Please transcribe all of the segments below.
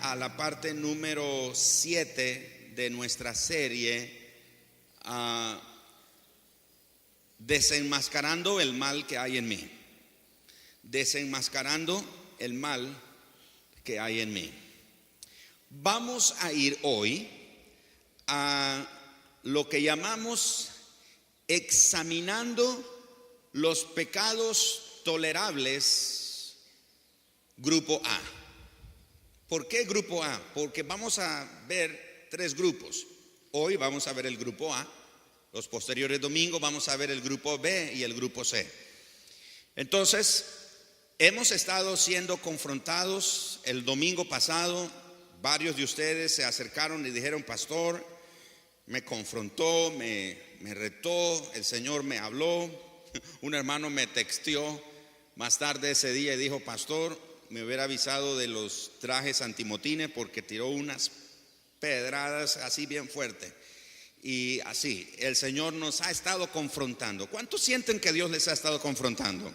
a la parte número 7 de nuestra serie, desenmascarando el mal que hay en mí. Desenmascarando el mal que hay en mí. Vamos a ir hoy a lo que llamamos examinando los pecados tolerables, grupo A. ¿Por qué grupo A? Porque vamos a ver 3 grupos. Hoy vamos a ver el grupo A. Los posteriores domingos vamos a ver el grupo B y el grupo C. Entonces, hemos estado siendo confrontados. El domingo pasado, varios de ustedes se acercaron y dijeron: pastor, me confrontó, me retó, el Señor me habló. Un hermano me texteó más tarde ese día y dijo: pastor, me hubiera avisado de los trajes antimotines, porque tiró unas pedradas así bien fuertes. Y así, el Señor nos ha estado confrontando. ¿Cuántos sienten que Dios les ha estado confrontando?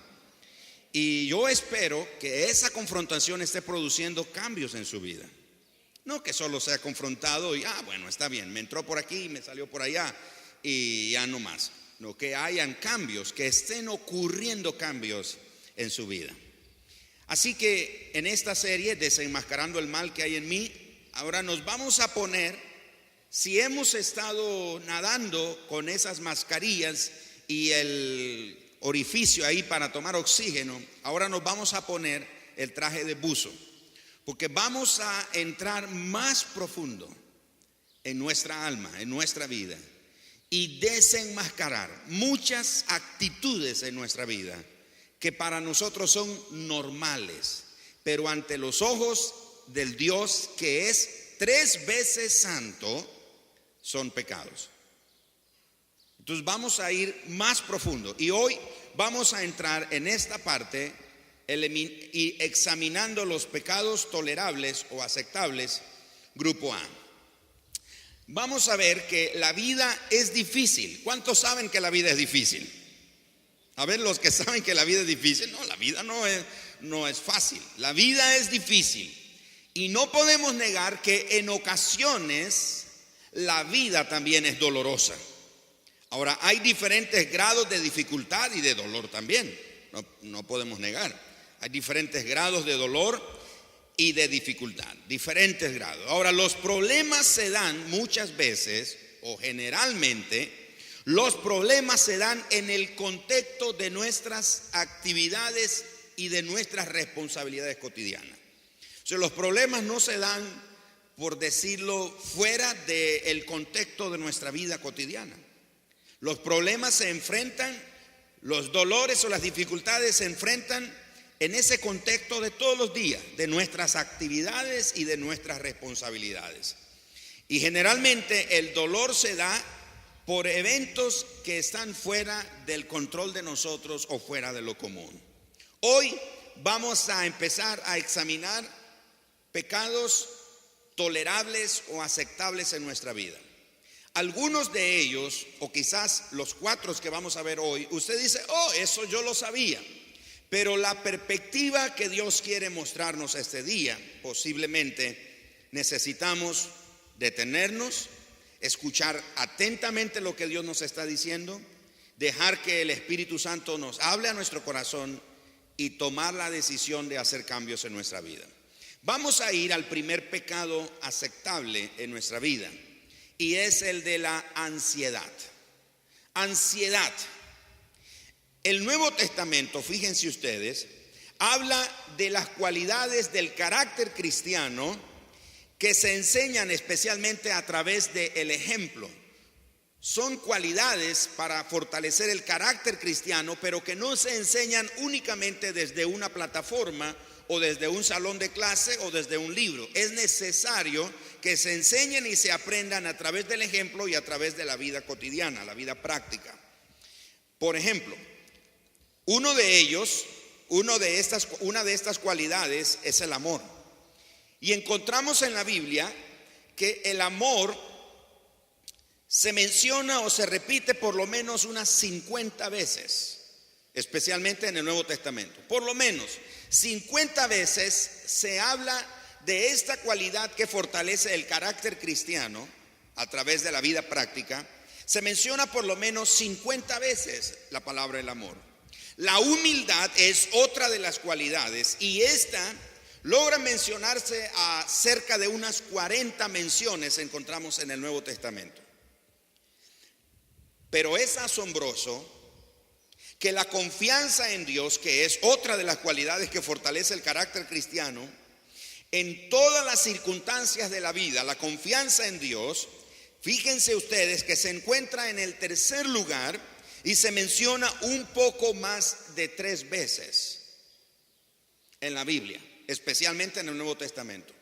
Y yo espero que esa confrontación esté produciendo cambios en su vida. No que solo sea confrontado y, bueno, está bien, me entró por aquí y me salió por allá y ya no más. No, que hayan cambios, que estén ocurriendo cambios en su vida. Así que en esta serie, desenmascarando el mal que hay en mí, ahora nos vamos a poner, si hemos estado nadando con esas mascarillas y el orificio ahí para tomar oxígeno, ahora nos vamos a poner el traje de buzo, porque vamos a entrar más profundo en nuestra alma, en nuestra vida, y desenmascarar muchas actitudes en nuestra vida que para nosotros son normales, pero ante los ojos del Dios que es 3 veces santo, son pecados. Entonces vamos a ir más profundo y hoy vamos a entrar en esta parte y examinando los pecados tolerables o aceptables, grupo A. Vamos a ver que la vida es difícil. ¿Cuántos saben que la vida es difícil? A ver, los que saben que la vida es difícil. No, la vida no es fácil. La vida es difícil. Y no podemos negar que en ocasiones la vida también es dolorosa. Ahora, hay diferentes grados de dificultad y de dolor también. No podemos negar. Hay diferentes grados de dolor y de dificultad. Diferentes grados. Ahora, los problemas se dan muchas veces, o generalmente, los problemas se dan en el contexto de nuestras actividades y de nuestras responsabilidades cotidianas. O sea, los problemas no se dan, por decirlo, fuera del contexto de nuestra vida cotidiana. Los problemas se enfrentan, los dolores o las dificultades se enfrentan en ese contexto de todos los días, de nuestras actividades y de nuestras responsabilidades. Y generalmente el dolor se da por eventos que están fuera del control de nosotros o fuera de lo común. Hoy vamos a empezar a examinar pecados tolerables o aceptables en nuestra vida. Algunos de ellos, o quizás los 4 que vamos a ver hoy, usted dice: eso yo lo sabía. Pero la perspectiva que Dios quiere mostrarnos este día, posiblemente necesitamos detenernos, escuchar atentamente lo que Dios nos está diciendo, dejar que el Espíritu Santo nos hable a nuestro corazón y tomar la decisión de hacer cambios en nuestra vida. Vamos a ir al primer pecado aceptable en nuestra vida, y es el de la ansiedad. Ansiedad. El Nuevo Testamento, fíjense ustedes, habla de las cualidades del carácter cristiano que se enseñan especialmente a través del ejemplo. Son cualidades para fortalecer el carácter cristiano, pero que no se enseñan únicamente desde una plataforma o desde un salón de clase o desde un libro. Es necesario que se enseñen y se aprendan a través del ejemplo y a través de la vida cotidiana, la vida práctica. Por ejemplo, una de estas cualidades es el amor. Y encontramos en la Biblia que el amor se menciona o se repite por lo menos unas 50 veces, especialmente en el Nuevo Testamento. Por lo menos 50 veces se habla de esta cualidad que fortalece el carácter cristiano a través de la vida práctica, se menciona por lo menos 50 veces la palabra el amor. La humildad es otra de las cualidades y esta logra mencionarse a cerca de unas 40 menciones encontramos en el Nuevo Testamento. Pero es asombroso que la confianza en Dios, que es otra de las cualidades que fortalece el carácter cristiano, en todas las circunstancias de la vida, la confianza en Dios, fíjense ustedes que se encuentra en el tercer lugar y se menciona un poco más de 3 veces en la Biblia, especialmente en el Nuevo Testamento.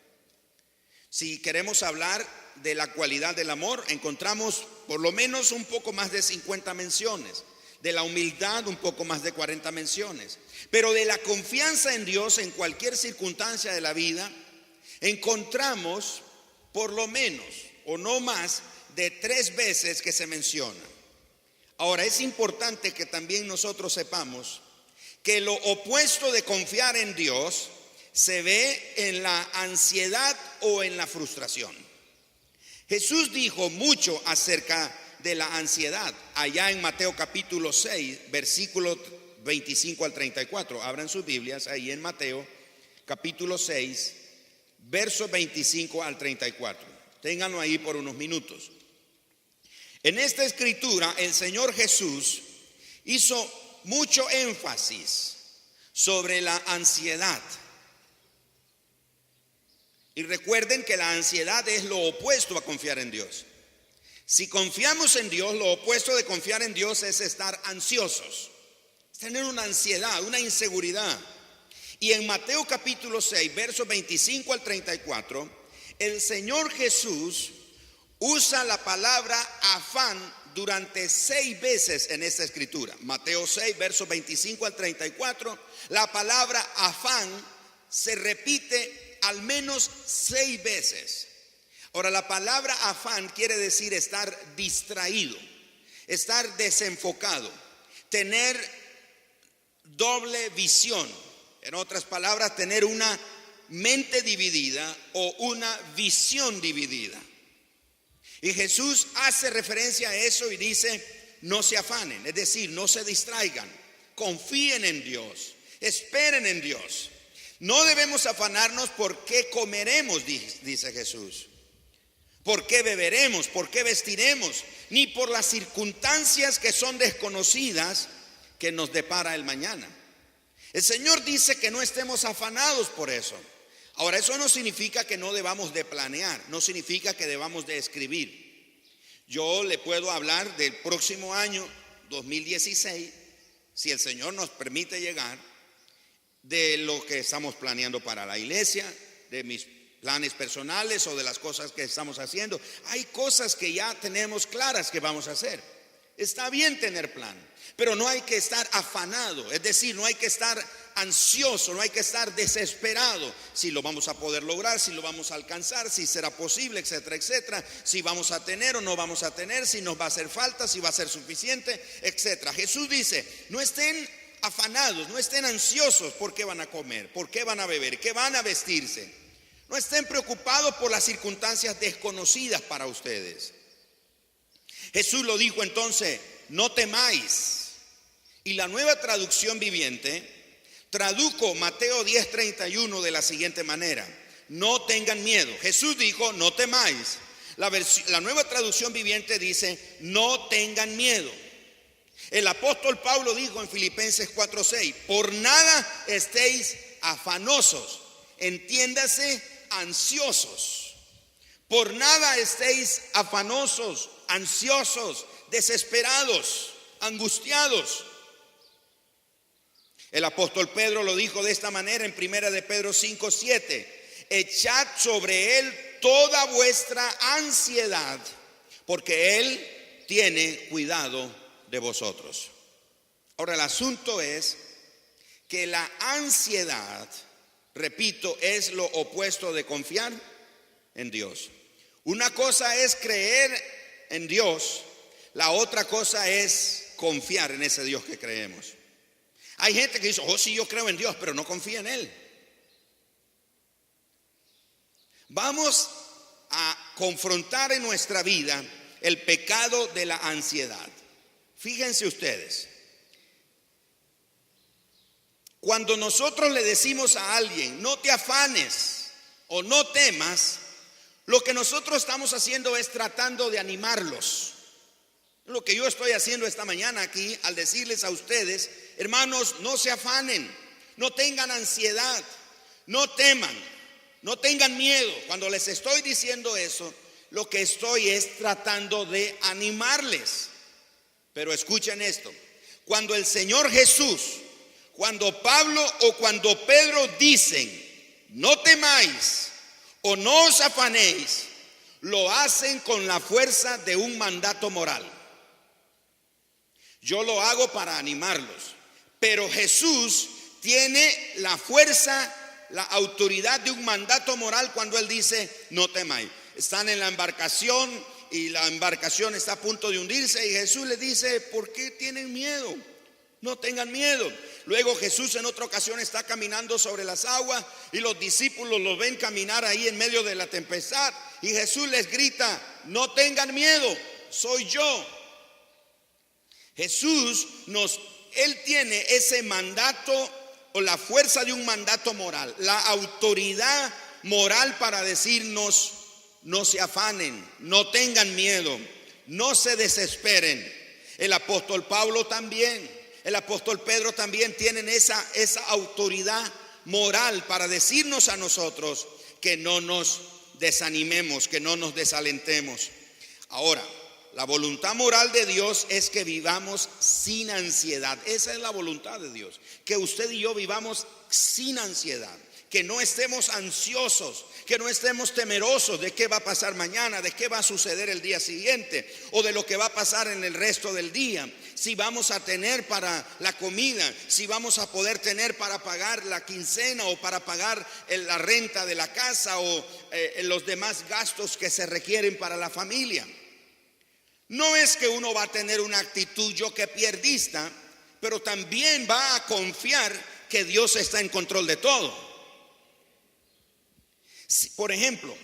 Si queremos hablar de la cualidad del amor, encontramos por lo menos un poco más de 50 menciones. De la humildad, un poco más de 40 menciones. Pero de la confianza en Dios en cualquier circunstancia de la vida, encontramos por lo menos o no más de 3 veces que se menciona. Ahora, es importante que también nosotros sepamos que lo opuesto de confiar en Dios se ve en la ansiedad o en la frustración. Jesús dijo mucho acerca de la ansiedad allá en Mateo capítulo 6, versículos 25 al 34. Abran sus Biblias ahí en Mateo capítulo 6, versos 25 al 34. Ténganlo ahí por unos minutos. En esta escritura el Señor Jesús hizo mucho énfasis sobre la ansiedad. Y recuerden que la ansiedad es lo opuesto a confiar en Dios. Si confiamos en Dios, lo opuesto de confiar en Dios es estar ansiosos, es tener una ansiedad, una inseguridad. Y en Mateo capítulo 6, versos 25 al 34, el Señor Jesús usa la palabra afán durante 6 veces en esta escritura. Mateo 6, versos 25 al 34, la palabra afán se repite al menos 6 veces. Ahora, la palabra afán quiere decir estar distraído, estar desenfocado, tener doble visión. En otras palabras, tener una mente dividida o una visión dividida. Y Jesús hace referencia a eso y dice, no se afanen, es decir, no se distraigan, confíen en Dios, esperen en Dios. No debemos afanarnos por qué comeremos, dice Jesús. ¿Por qué beberemos? ¿Por qué vestiremos? Ni por las circunstancias que son desconocidas que nos depara el mañana. El Señor dice que no estemos afanados por eso. Ahora, eso no significa que no debamos de planear, no significa que debamos de escribir. Yo le puedo hablar del próximo año 2016, si el Señor nos permite llegar, de lo que estamos planeando para la iglesia, de mis planes personales o de las cosas que estamos haciendo. Hay cosas que ya tenemos claras que vamos a hacer. Está bien tener plan, pero no hay que estar afanado, es decir, no hay que estar ansioso, no hay que estar desesperado si lo vamos a poder lograr, si lo vamos a alcanzar, si será posible, etcétera, etcétera, si vamos a tener o no vamos a tener, si nos va a hacer falta, si va a ser suficiente, etcétera. Jesús dice, no estén afanados, no estén ansiosos por qué van a comer, por qué van a beber, qué van a vestirse. No estén preocupados por las circunstancias desconocidas para ustedes. Jesús lo dijo entonces, no temáis. Y la Nueva Traducción Viviente tradujo Mateo 10:31 de la siguiente manera, no tengan miedo. Jesús dijo, no temáis. La Nueva Traducción Viviente dice, no tengan miedo. El apóstol Pablo dijo en Filipenses 4:6, por nada estéis afanosos, entiéndase, ansiosos. Por nada estéis afanosos, ansiosos, desesperados, angustiados. El apóstol Pedro lo dijo de esta manera en 1 de Pedro 5:7, echad sobre él toda vuestra ansiedad, porque él tiene cuidado de vosotros. Ahora, el asunto es que la ansiedad, repito, es lo opuesto de confiar en Dios. Una cosa es creer en Dios, la otra cosa es confiar en ese Dios que creemos. Hay gente que dice, oh sí, yo creo en Dios, pero no confía en Él. Vamos a confrontar en nuestra vida el pecado de la ansiedad. Fíjense ustedes, cuando nosotros le decimos a alguien, no te afanes o no temas, lo que nosotros estamos haciendo es tratando de animarlos. Lo que yo estoy haciendo esta mañana aquí al decirles a ustedes, hermanos, no se afanen, no tengan ansiedad, no teman, no tengan miedo. Cuando les estoy diciendo eso, lo que estoy es tratando de animarles. Pero escuchen esto, cuando el Señor Jesús, cuando Pablo o cuando Pedro dicen, no temáis o no os afanéis, lo hacen con la fuerza de un mandato moral. Yo lo hago para animarlos, pero Jesús tiene la fuerza, la autoridad de un mandato moral cuando Él dice, no temáis. Están en la embarcación y la embarcación está a punto de hundirse y Jesús les dice, ¿por qué tienen miedo? No tengan miedo. Luego Jesús en otra ocasión está caminando sobre las aguas y los discípulos lo ven caminar ahí en medio de la tempestad y Jesús les grita, no tengan miedo, soy yo. Jesús Él tiene ese mandato o la fuerza de un mandato moral, la autoridad moral para decirnos, no se afanen, no tengan miedo, no se desesperen. El apóstol Pablo también, el apóstol Pedro también tienen esa autoridad moral para decirnos a nosotros que no nos desanimemos, que no nos desalentemos. Ahora, la voluntad moral de Dios es que vivamos sin ansiedad. Esa es la voluntad de Dios, que usted y yo vivamos sin ansiedad, que no estemos ansiosos, que no estemos temerosos de qué va a pasar mañana, de qué va a suceder el día siguiente o de lo que va a pasar en el resto del día. Si vamos a tener para la comida, si vamos a poder tener para pagar la quincena o para pagar la renta de la casa o los demás gastos que se requieren para la familia. No es que uno va a tener una actitud yo que pierdista, pero también va a confiar que Dios está en control de todo. Por ejemplo,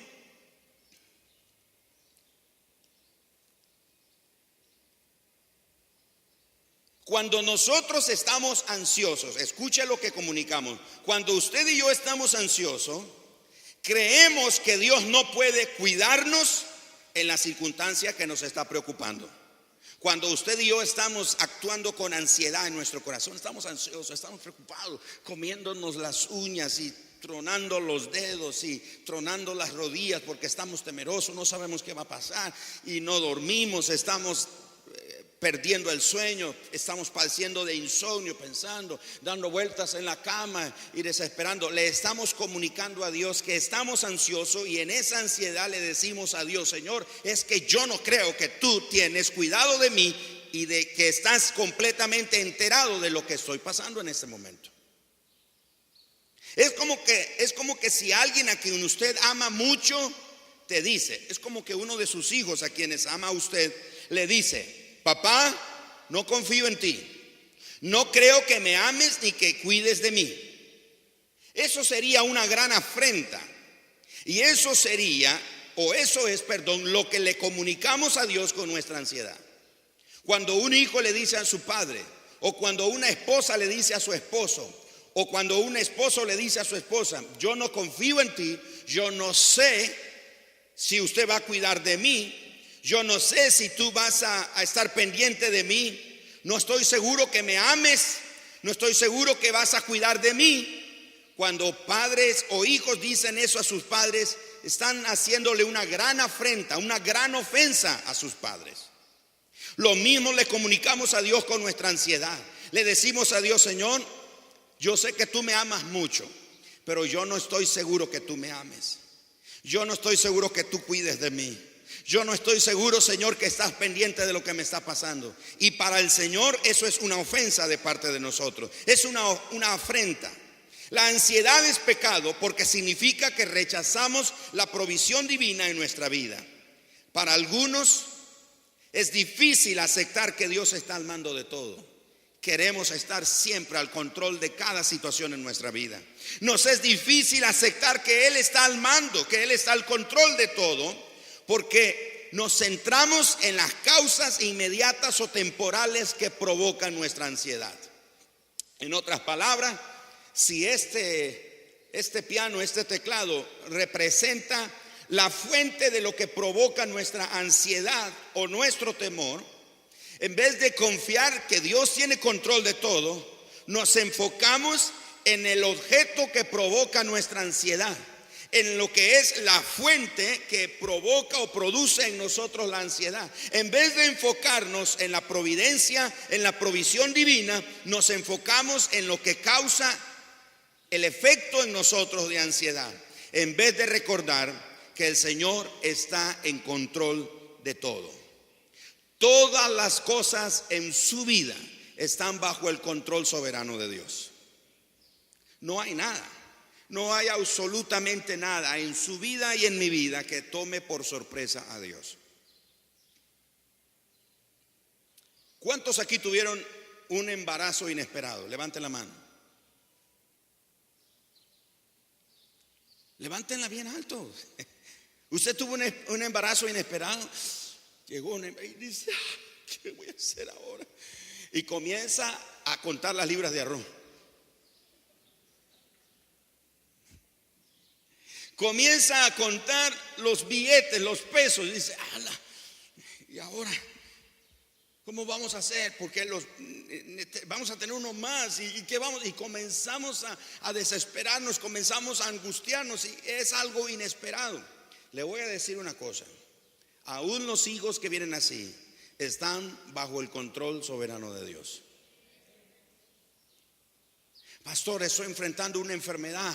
cuando nosotros estamos ansiosos, escuche lo que comunicamos. Cuando usted y yo estamos ansiosos, creemos que Dios no puede cuidarnos en la circunstancia que nos está preocupando. Cuando usted y yo estamos actuando con ansiedad en nuestro corazón, estamos ansiosos, estamos preocupados, comiéndonos las uñas y tronando los dedos y tronando las rodillas porque estamos temerosos, no sabemos qué va a pasar y no dormimos, estamos perdiendo el sueño, estamos padeciendo de insomnio, pensando, dando vueltas en la cama y desesperando. Le estamos comunicando a Dios que estamos ansiosos y en esa ansiedad le decimos a Dios, Señor, es que yo no creo que tú tienes cuidado de mí y de que estás completamente enterado de lo que estoy pasando en este momento. Es como que si alguien a quien usted ama mucho te dice, es como que uno de sus hijos a quienes ama a usted le dice, papá, no confío en ti, no creo que me ames ni que cuides de mí. Eso sería una gran afrenta y eso es, lo que le comunicamos a Dios con nuestra ansiedad. Cuando un hijo le dice a su padre, o cuando una esposa le dice a su esposo, o cuando un esposo le dice a su esposa, yo no confío en ti, yo no sé si usted va a cuidar de mí, yo no sé si tú vas a estar pendiente de mí, no estoy seguro que me ames, no estoy seguro que vas a cuidar de mí. Cuando padres o hijos dicen eso a sus padres, están haciéndole una gran afrenta, una gran ofensa a sus padres. Lo mismo le comunicamos a Dios con nuestra ansiedad. Le decimos a Dios, Señor, yo sé que tú me amas mucho, pero yo no estoy seguro que tú me ames. Yo no estoy seguro que tú cuides de mí. Yo no estoy seguro, Señor, que estás pendiente de lo que me está pasando. Y para el Señor eso es una ofensa de parte de nosotros. Es una afrenta. La ansiedad es pecado porque significa que rechazamos la provisión divina en nuestra vida. Para algunos es difícil aceptar que Dios está al mando de todo, queremos estar siempre al control de cada situación en nuestra vida. Nos es difícil aceptar que Él está al mando, que Él está al control de todo, porque nos centramos en las causas inmediatas o temporales que provocan nuestra ansiedad. En otras palabras, si este piano, este teclado representa la fuente de lo que provoca nuestra ansiedad o nuestro temor, en vez de confiar que Dios tiene control de todo, nos enfocamos en el objeto que provoca nuestra ansiedad, en lo que es la fuente que provoca o produce en nosotros la ansiedad. En vez de enfocarnos en la providencia, en la provisión divina, nos enfocamos en lo que causa el efecto en nosotros de ansiedad, en vez de recordar que el Señor está en control de todo. Todas las cosas en su vida están bajo el control soberano de Dios. No hay nada, no hay absolutamente nada en su vida y en mi vida que tome por sorpresa a Dios. ¿Cuántos aquí tuvieron un embarazo inesperado? Levanten la mano. Levántenla bien alto. Usted tuvo un embarazo inesperado. Llegó y dice, ¿qué voy a hacer ahora? Y comienza a contar las libras de arroz. Comienza a contar los billetes, los pesos. Y dice, ¡ala! ¿Y ahora cómo vamos a hacer? Porque vamos a tener uno más. ¿Y qué vamos? Y comenzamos a desesperarnos, comenzamos a angustiarnos. Y es algo inesperado. Le voy a decir una cosa. Aún los hijos que vienen así están bajo el control soberano de Dios. Pastor, estoy enfrentando una enfermedad.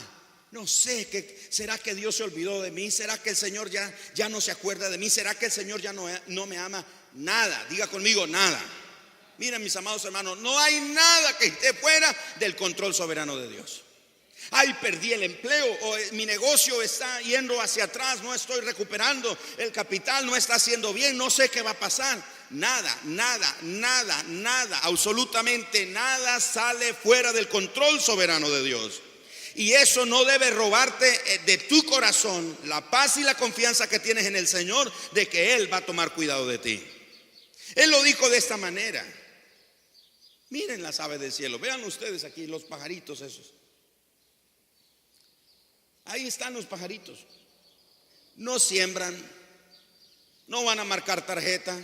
No sé, ¿será que Dios se olvidó de mí? ¿Será que el Señor ya no se acuerda de mí? ¿Será que el Señor ya no me ama? Nada, diga conmigo, nada. Miren, mis amados hermanos, no hay nada que esté fuera del control soberano de Dios. Ay, perdí el empleo, o mi negocio está yendo hacia atrás, no estoy recuperando el capital, no está haciendo bien, no sé qué va a pasar. Nada, absolutamente nada sale fuera del control soberano de Dios. Y eso no debe robarte de tu corazón la paz y la confianza que tienes en el Señor de que Él va a tomar cuidado de ti. Él lo dijo de esta manera. Miren las aves del cielo, vean ustedes aquí los pajaritos esos. Ahí están los pajaritos. No siembran, no van a marcar tarjeta,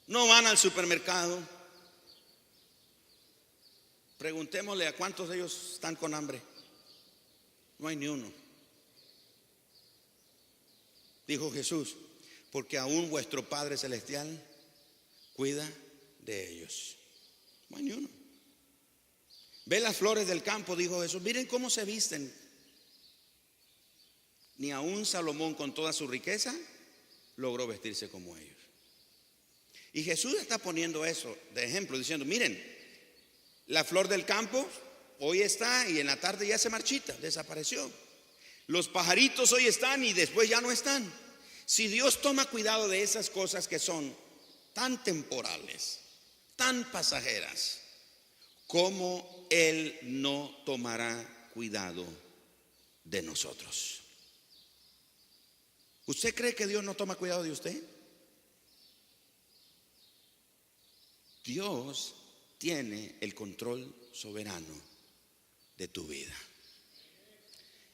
no van al supermercado. Preguntémosle a cuántos de ellos están con hambre. No hay ni uno. Dijo Jesús, porque aún vuestro Padre Celestial cuida de ellos. No hay ni uno. Ve las flores del campo, dijo Jesús, miren cómo se visten. Ni aún Salomón con toda su riqueza logró vestirse como ellos. Y Jesús está poniendo eso de ejemplo, diciendo, miren, la flor del campo hoy está y en la tarde ya se marchita, desapareció. Los pajaritos hoy están y después ya no están. Si Dios toma cuidado de esas cosas que son tan temporales, tan pasajeras, ¿cómo Él no tomará cuidado de nosotros? ¿Usted cree que Dios no toma cuidado de usted? Dios tiene el control soberano de tu vida.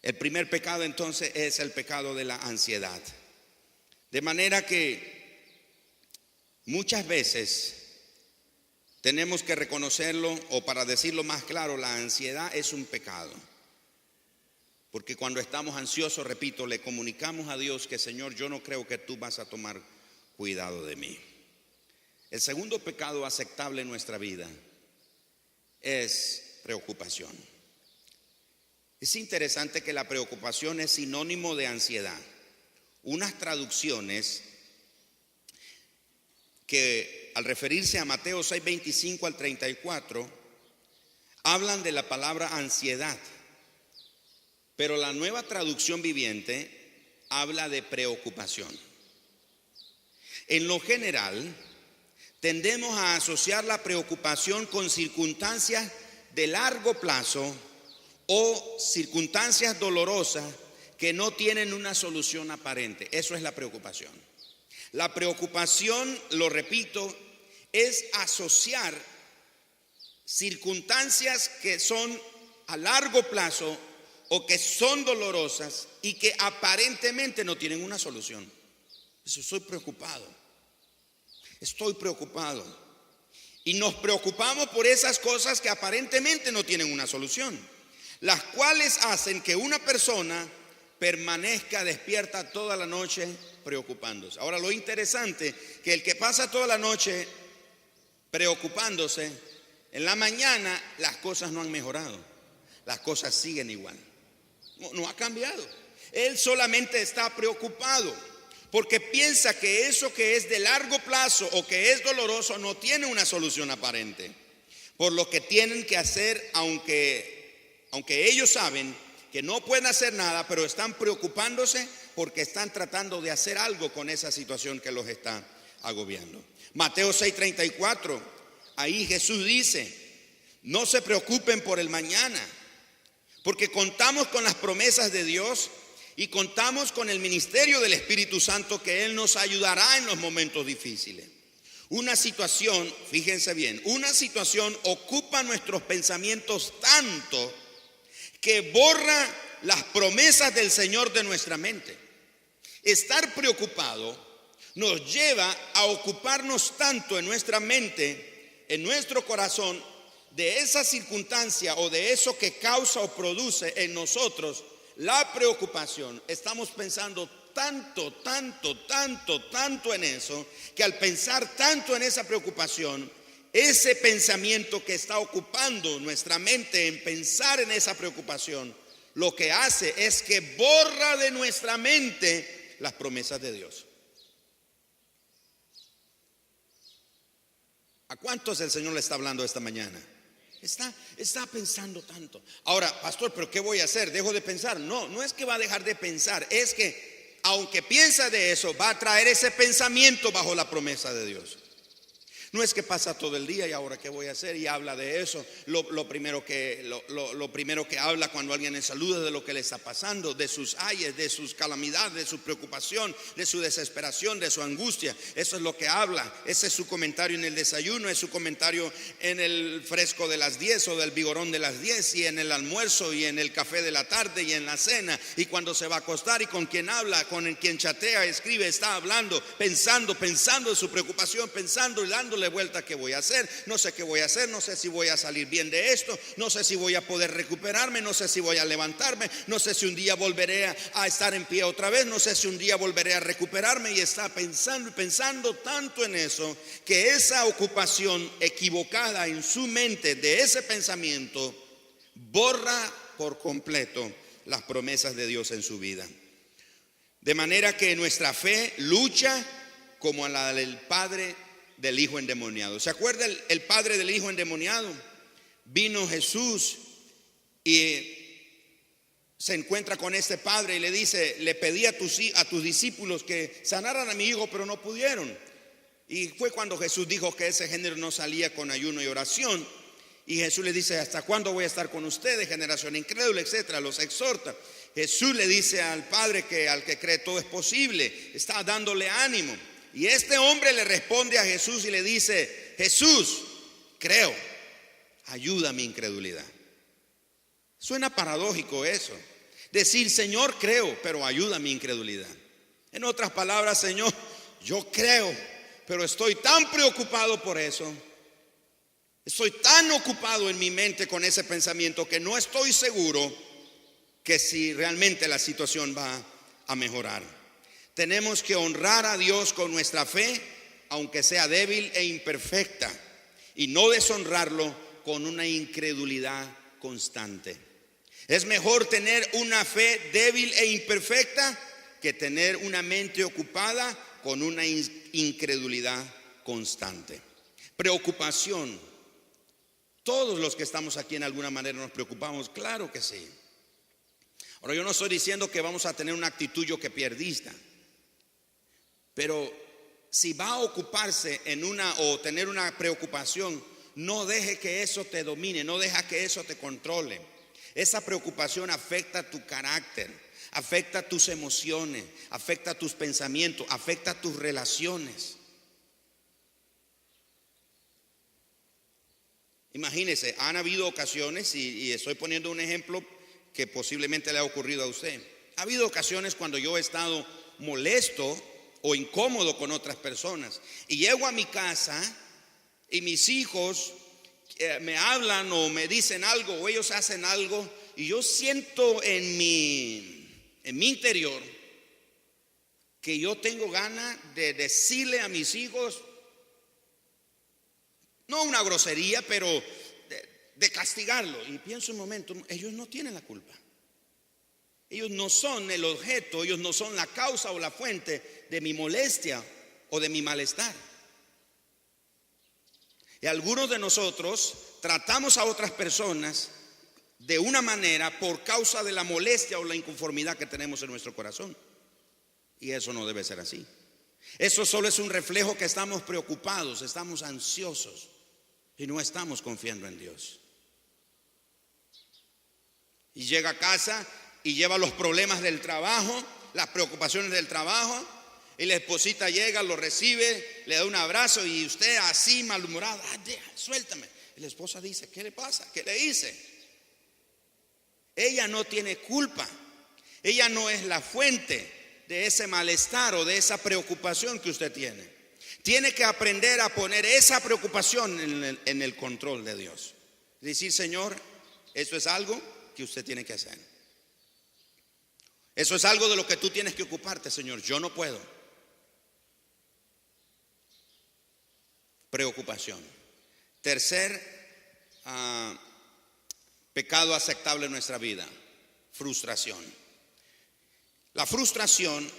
El primer pecado entonces es el pecado de la ansiedad. De manera que muchas veces tenemos que reconocerlo, o para decirlo más claro, la ansiedad es un pecado. Porque cuando estamos ansiosos, repito, le comunicamos a Dios que Señor, yo no creo que tú vas a tomar cuidado de mí. El segundo pecado aceptable en nuestra vida es preocupación. Es interesante que la preocupación es sinónimo de ansiedad. Unas traducciones que al referirse a Mateo 6:25 al 34 hablan de la palabra ansiedad, pero la Nueva Traducción Viviente habla de preocupación. En lo general, tendemos a asociar la preocupación con circunstancias de largo plazo o circunstancias dolorosas que no tienen una solución aparente. Eso es la preocupación. La preocupación, lo repito, es asociar circunstancias que son a largo plazo o que son dolorosas y que aparentemente no tienen una solución. Eso, estoy preocupado. Y nos preocupamos por esas cosas que aparentemente no tienen una solución, las cuales hacen que una persona permanezca despierta toda la noche preocupándose. Ahora, lo interesante, que el que pasa toda la noche preocupándose, en la mañana las cosas no han mejorado, las cosas siguen igual, no ha cambiado. Él solamente está preocupado porque piensa que eso que es de largo plazo o que es doloroso no tiene una solución aparente. Por lo que tienen que hacer, aunque ellos saben que no pueden hacer nada, pero están preocupándose porque están tratando de hacer algo con esa situación que los está agobiando. Mateo 6:34, ahí Jesús dice: no se preocupen por el mañana, porque contamos con las promesas de Dios y contamos con el ministerio del Espíritu Santo, que Él nos ayudará en los momentos difíciles. Una situación, fíjense bien, una situación ocupa nuestros pensamientos tanto que borra las promesas del Señor de nuestra mente. Estar preocupado nos lleva a ocuparnos tanto en nuestra mente, en nuestro corazón, de esa circunstancia o de eso que causa o produce en nosotros la preocupación. Estamos pensando tanto en eso, que al pensar tanto en esa preocupación, ese pensamiento que está ocupando nuestra mente en pensar en esa preocupación, lo que hace es que borra de nuestra mente las promesas de Dios. ¿A cuántos el Señor le está hablando esta mañana? Está pensando tanto. Ahora, pastor, ¿pero qué voy a hacer? ¿Dejo de pensar? No es que va a dejar de pensar, es que aunque piensa de eso, va a traer ese pensamiento bajo la promesa de Dios. No es que pasa todo el día y ahora qué voy a hacer y habla de eso. Lo primero que habla cuando alguien le saluda, de lo que le está pasando, de sus ayes, de sus calamidades, de su preocupación, de su desesperación, de su angustia. Eso es lo que habla. Ese es su comentario en el desayuno, es su comentario en el fresco de las 10 o del vigorón de las 10, y en el almuerzo y en el café de la tarde y en la cena, y cuando se va a acostar, y con quien habla, con quien chatea, escribe, está hablando, pensando en su preocupación, pensando y dándole vuelta. ¿Qué voy a hacer? No sé qué voy a hacer, no sé si voy a salir bien de esto, no sé si voy a poder recuperarme, no sé si voy a levantarme, no sé si un día volveré a estar en pie otra vez, no sé si un día volveré a recuperarme. Y está pensando tanto en eso, que esa ocupación equivocada en su mente de ese pensamiento borra por completo las promesas de Dios en su vida. De manera que nuestra fe lucha como la del padre del hijo endemoniado. ¿Se acuerda el padre del hijo endemoniado? Vino Jesús y se encuentra con este padre y le dice: le pedí a tus discípulos que sanaran a mi hijo, pero no pudieron. Y fue cuando Jesús dijo que ese género no salía con ayuno y oración. Y Jesús le dice: ¿hasta cuándo voy a estar con ustedes, generación incrédula? Etcétera, los exhorta. Jesús le dice al padre que al que cree todo es posible, está dándole ánimo. Y este hombre le responde a Jesús y le dice: Jesús, creo, ayuda a mi incredulidad. Suena paradójico eso, decir: Señor, creo, pero ayuda a mi incredulidad. En otras palabras: Señor, yo creo, pero estoy tan preocupado por eso, estoy tan ocupado en mi mente con ese pensamiento, que no estoy seguro que si realmente la situación va a mejorar. Tenemos que honrar a Dios con nuestra fe, aunque sea débil e imperfecta, y no deshonrarlo con una incredulidad constante. Es mejor tener una fe débil e imperfecta que tener una mente ocupada con una incredulidad constante. Preocupación. Todos los que estamos aquí en alguna manera nos preocupamos, claro que sí. Ahora, yo no estoy diciendo que vamos a tener una actitud yo que pierdista, pero si va a ocuparse en una o tener una preocupación, no deje que eso te domine, no deja que eso te controle. Esa preocupación afecta tu carácter, afecta tus emociones, afecta tus pensamientos, afecta tus relaciones. Imagínese, han habido ocasiones, y estoy poniendo un ejemplo que posiblemente le ha ocurrido a usted. Ha habido ocasiones cuando yo he estado molesto o incómodo con otras personas y llego a mi casa y mis hijos me hablan o me dicen algo o ellos hacen algo y yo siento en mi interior que yo tengo ganas de decirle a mis hijos, no una grosería, pero de castigarlo. Y pienso un momento, ellos no tienen la culpa. Ellos no son el objeto, ellos no son la causa o la fuente de mi molestia o de mi malestar. Y algunos de nosotros tratamos a otras personas de una manera por causa de la molestia o la inconformidad que tenemos en nuestro corazón. Y eso no debe ser así. Eso solo es un reflejo que estamos preocupados, estamos ansiosos y no estamos confiando en Dios. Y llega a casa y lleva los problemas del trabajo, las preocupaciones del trabajo, y la esposita llega, lo recibe, le da un abrazo y usted así malhumorado, suéltame. Y la esposa dice, ¿qué le pasa? ¿Qué le hice? Ella no tiene culpa, ella no es la fuente de ese malestar o de esa preocupación que usted tiene. Tiene que aprender a poner esa preocupación en el control de Dios. Decir, Señor, esto es algo que usted tiene que hacer. Eso es algo de lo que tú tienes que ocuparte, Señor. Yo no puedo. Preocupación. Tercer pecado aceptable en nuestra vida: frustración. La frustración,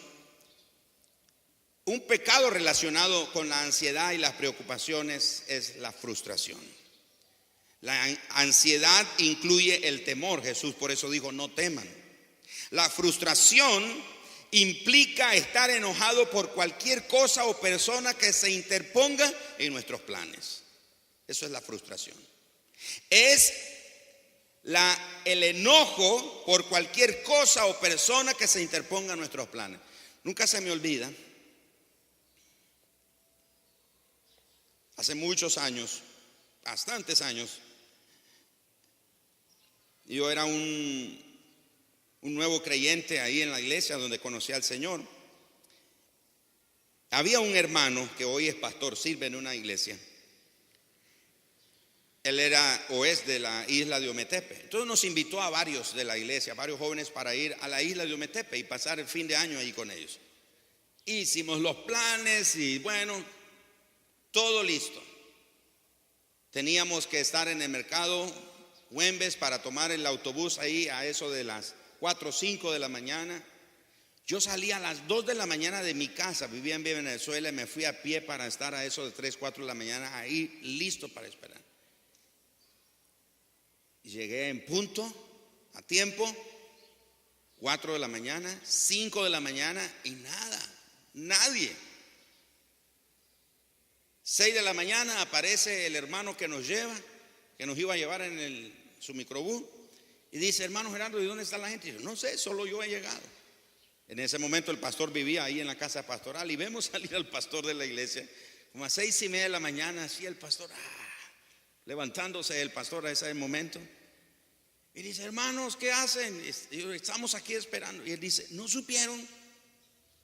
un pecado relacionado con la ansiedad y las preocupaciones, es la frustración. La ansiedad incluye el temor. Jesús por eso dijo, no teman. La frustración implica estar enojado por cualquier cosa o persona que se interponga en nuestros planes. Eso es la frustración. Es el enojo por cualquier cosa o persona que se interponga en nuestros planes. Nunca se me olvida, hace muchos años, bastantes años, yo era un nuevo creyente ahí en la iglesia donde conocí al Señor. Había un hermano que hoy es pastor, sirve en una iglesia. Él era o es de la isla de Ometepe. Entonces nos invitó a varios de la iglesia, varios jóvenes, para ir a la isla de Ometepe y pasar el fin de año ahí con ellos. Hicimos los planes y bueno, todo listo. Teníamos que estar en el mercado Güembes para tomar el autobús ahí a eso de las 4 o 5 de la mañana. Yo salí a las 2 de la mañana de mi casa, vivía en Venezuela, y me fui a pie para estar a eso de 3, 4 de la mañana ahí listo para esperar. Llegué en punto, a tiempo, 4 de la mañana, 5 de la mañana y nada, nadie. 6 de la mañana aparece el hermano que nos lleva, que nos iba a llevar en su microbús, y dice, hermano Gerardo, ¿y dónde está la gente? Y yo, no sé, solo yo he llegado. En ese momento el pastor vivía ahí en la casa pastoral y vemos salir al pastor de la iglesia como a 6:30 de la mañana, así el pastor, levantándose el pastor a ese momento. Y dice, hermanos, ¿qué hacen? Y yo, estamos aquí esperando. Y él dice, ¿no supieron?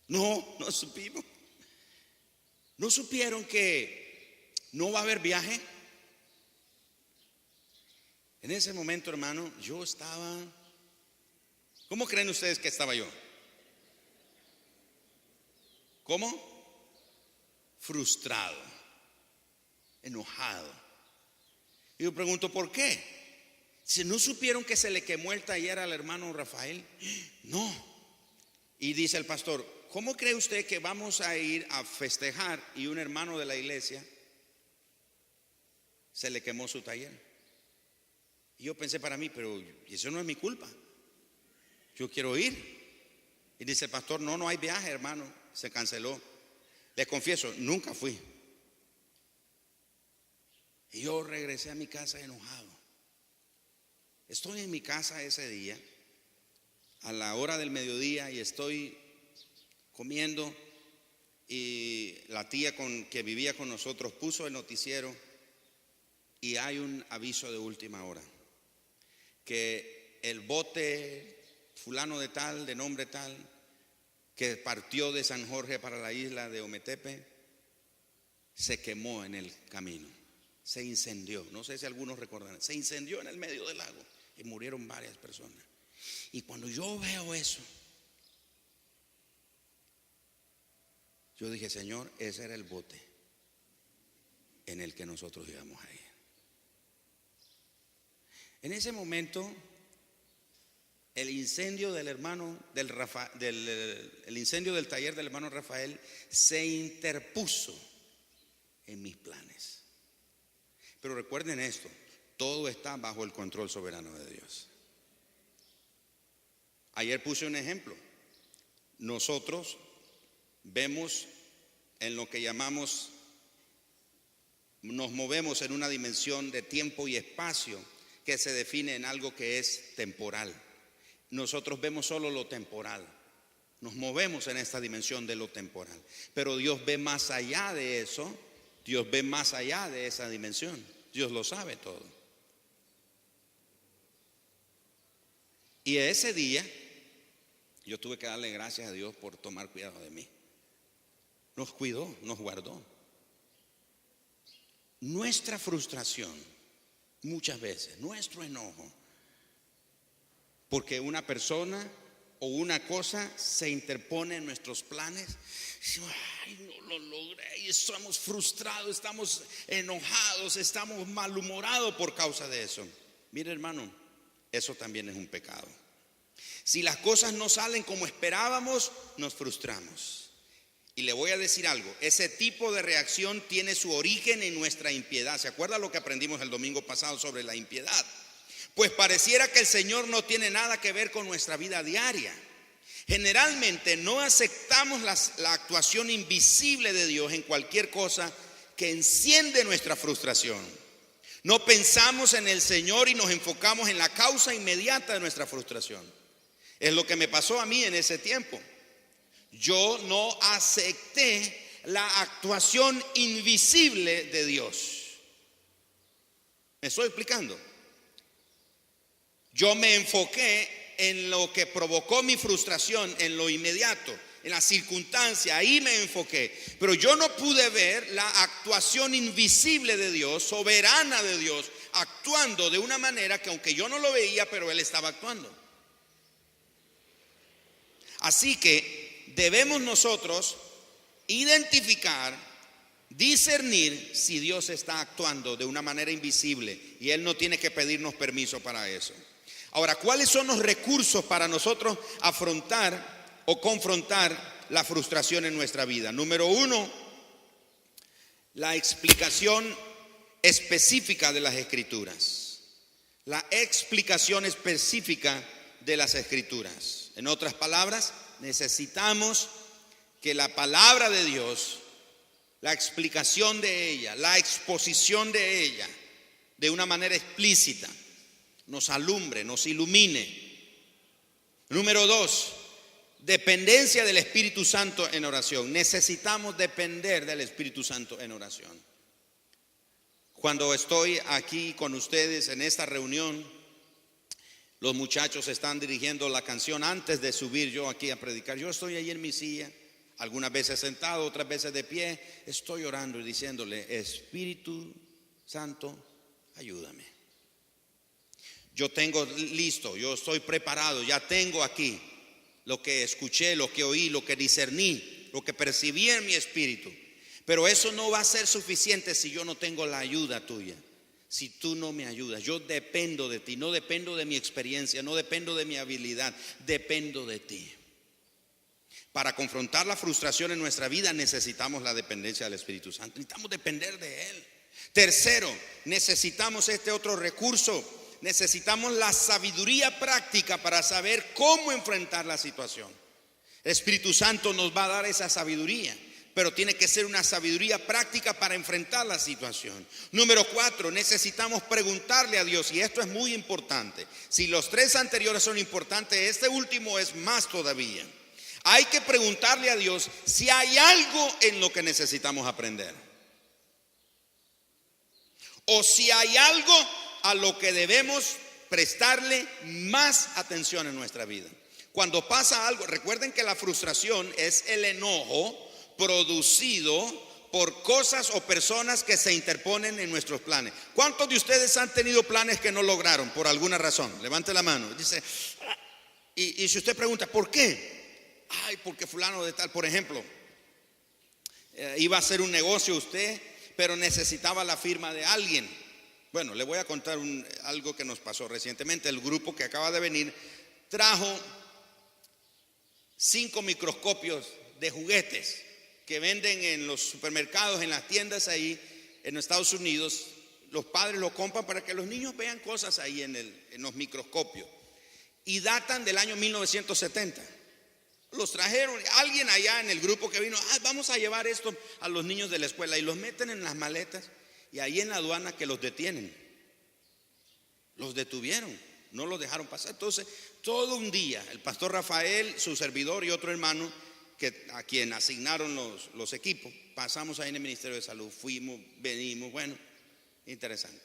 No supimos. ¿No supieron que no va a haber viaje? En ese momento, hermano, yo estaba, ¿cómo creen ustedes que estaba yo? ¿Cómo? Frustrado, enojado. Y yo pregunto, ¿por qué? Si no supieron que se le quemó el taller al hermano Rafael. No. Y dice el pastor, ¿cómo cree usted que vamos a ir a festejar y un hermano de la iglesia se le quemó su taller? Y yo pensé para mí, pero eso no es mi culpa. Yo quiero ir. Y dice el pastor, no hay viaje, hermano, se canceló. Les confieso, nunca fui. Y yo regresé a mi casa enojado. Estoy en mi casa ese día, a la hora del mediodía, y estoy comiendo, y la tía que vivía con nosotros puso el noticiero y hay un aviso de última hora que el bote fulano de tal, de nombre tal, que partió de San Jorge para la isla de Ometepe, se quemó en el camino, se incendió. No sé si algunos recordarán, se incendió en el medio del lago y murieron varias personas. Y cuando yo veo eso, yo dije, Señor, ese era el bote en el que nosotros íbamos a ir. En ese momento, el incendio del hermano el incendio del taller del hermano Rafael se interpuso en mis planes. Pero recuerden esto, todo está bajo el control soberano de Dios. Ayer puse un ejemplo. Nosotros vemos en lo que llamamos, nos movemos en una dimensión de tiempo y espacio que se define en algo que es temporal. Nosotros vemos solo lo temporal, nos movemos en esta dimensión de lo temporal, pero Dios ve más allá de eso. Dios ve más allá de esa dimensión. Dios lo sabe todo. Y ese día yo tuve que darle gracias a Dios por tomar cuidado de mí. Nos cuidó, nos guardó. Nuestra frustración, muchas veces, nuestro enojo, porque una persona o una cosa se interpone en nuestros planes. Ay, no lo logré y estamos frustrados, estamos enojados, estamos malhumorados por causa de eso. Mire, hermano, eso también es un pecado. Si las cosas no salen como esperábamos, nos frustramos. Y le voy a decir algo, ese tipo de reacción tiene su origen en nuestra impiedad. ¿Se acuerda lo que aprendimos el domingo pasado sobre la impiedad? Pues pareciera que el Señor no tiene nada que ver con nuestra vida diaria. Generalmente no aceptamos la actuación invisible de Dios en cualquier cosa que enciende nuestra frustración. No pensamos en el Señor y nos enfocamos en la causa inmediata de nuestra frustración. Es lo que me pasó a mí en ese tiempo. Yo no acepté la actuación invisible de Dios. ¿Me estoy explicando? Yo me enfoqué en lo que provocó mi frustración, en lo inmediato, en la circunstancia, ahí me enfoqué. Pero yo no pude ver la actuación invisible de Dios, soberana de Dios, actuando de una manera que aunque yo no lo veía, pero Él estaba actuando. Así que debemos nosotros identificar, discernir si Dios está actuando de una manera invisible y Él no tiene que pedirnos permiso para eso. Ahora, ¿cuáles son los recursos para nosotros afrontar o confrontar la frustración en nuestra vida? Número uno, la explicación específica de las Escrituras. La explicación específica de las Escrituras. En otras palabras, necesitamos que la palabra de Dios, la explicación de ella, la exposición de ella, de una manera explícita, nos alumbre, nos ilumine. Número dos, dependencia del Espíritu Santo en oración. Necesitamos depender del Espíritu Santo en oración. Cuando estoy aquí con ustedes en esta reunión, los muchachos están dirigiendo la canción antes de subir yo aquí a predicar. Yo estoy ahí en mi silla, algunas veces sentado, otras veces de pie. Estoy orando y diciéndole, Espíritu Santo, ayúdame. Yo tengo listo, yo estoy preparado, ya tengo aquí lo que escuché, lo que oí, lo que discerní, lo que percibí en mi espíritu. Pero eso no va a ser suficiente si yo no tengo la ayuda tuya. Si tú no me ayudas, yo dependo de ti, no dependo de mi experiencia, no dependo de mi habilidad, dependo de ti. Para confrontar la frustración en nuestra vida necesitamos la dependencia del Espíritu Santo, necesitamos depender de Él. Tercero, necesitamos este otro recurso, necesitamos la sabiduría práctica para saber cómo enfrentar la situación. El Espíritu Santo nos va a dar esa sabiduría. pero tiene que ser una sabiduría práctica para enfrentar la situación. Número 4, necesitamos preguntarle a Dios, y esto es muy importante. Si los 3 anteriores son importantes, este último es más todavía. Hay que preguntarle a Dios si hay algo en lo que necesitamos aprender, o si hay algo a lo que debemos prestarle más atención en nuestra vida. Cuando pasa algo, recuerden que la frustración es el enojo producido por cosas o personas que se interponen en nuestros planes. ¿Cuántos de ustedes han tenido planes que no lograron por alguna razón? Levante la mano. Dice, y si usted pregunta, ¿por qué? Ay, porque fulano de tal, por ejemplo, iba a hacer un negocio usted, pero necesitaba la firma de alguien. Bueno, le voy a contar algo que nos pasó recientemente. El grupo que acaba de venir trajo 5 microscopios de juguetes que venden en los supermercados, en las tiendas ahí en los Estados Unidos. Los padres lo compran para que los niños vean cosas ahí en los microscopios, y datan del año 1970. Los trajeron, alguien allá en el grupo que vino, vamos a llevar esto a los niños de la escuela, y los meten en las maletas, y ahí en la aduana que los detienen. Los detuvieron, no los dejaron pasar. Entonces, todo un día, el pastor Rafael, su servidor y otro hermano, a quien asignaron los equipos, pasamos ahí en el Ministerio de Salud, fuimos, venimos, bueno, interesante.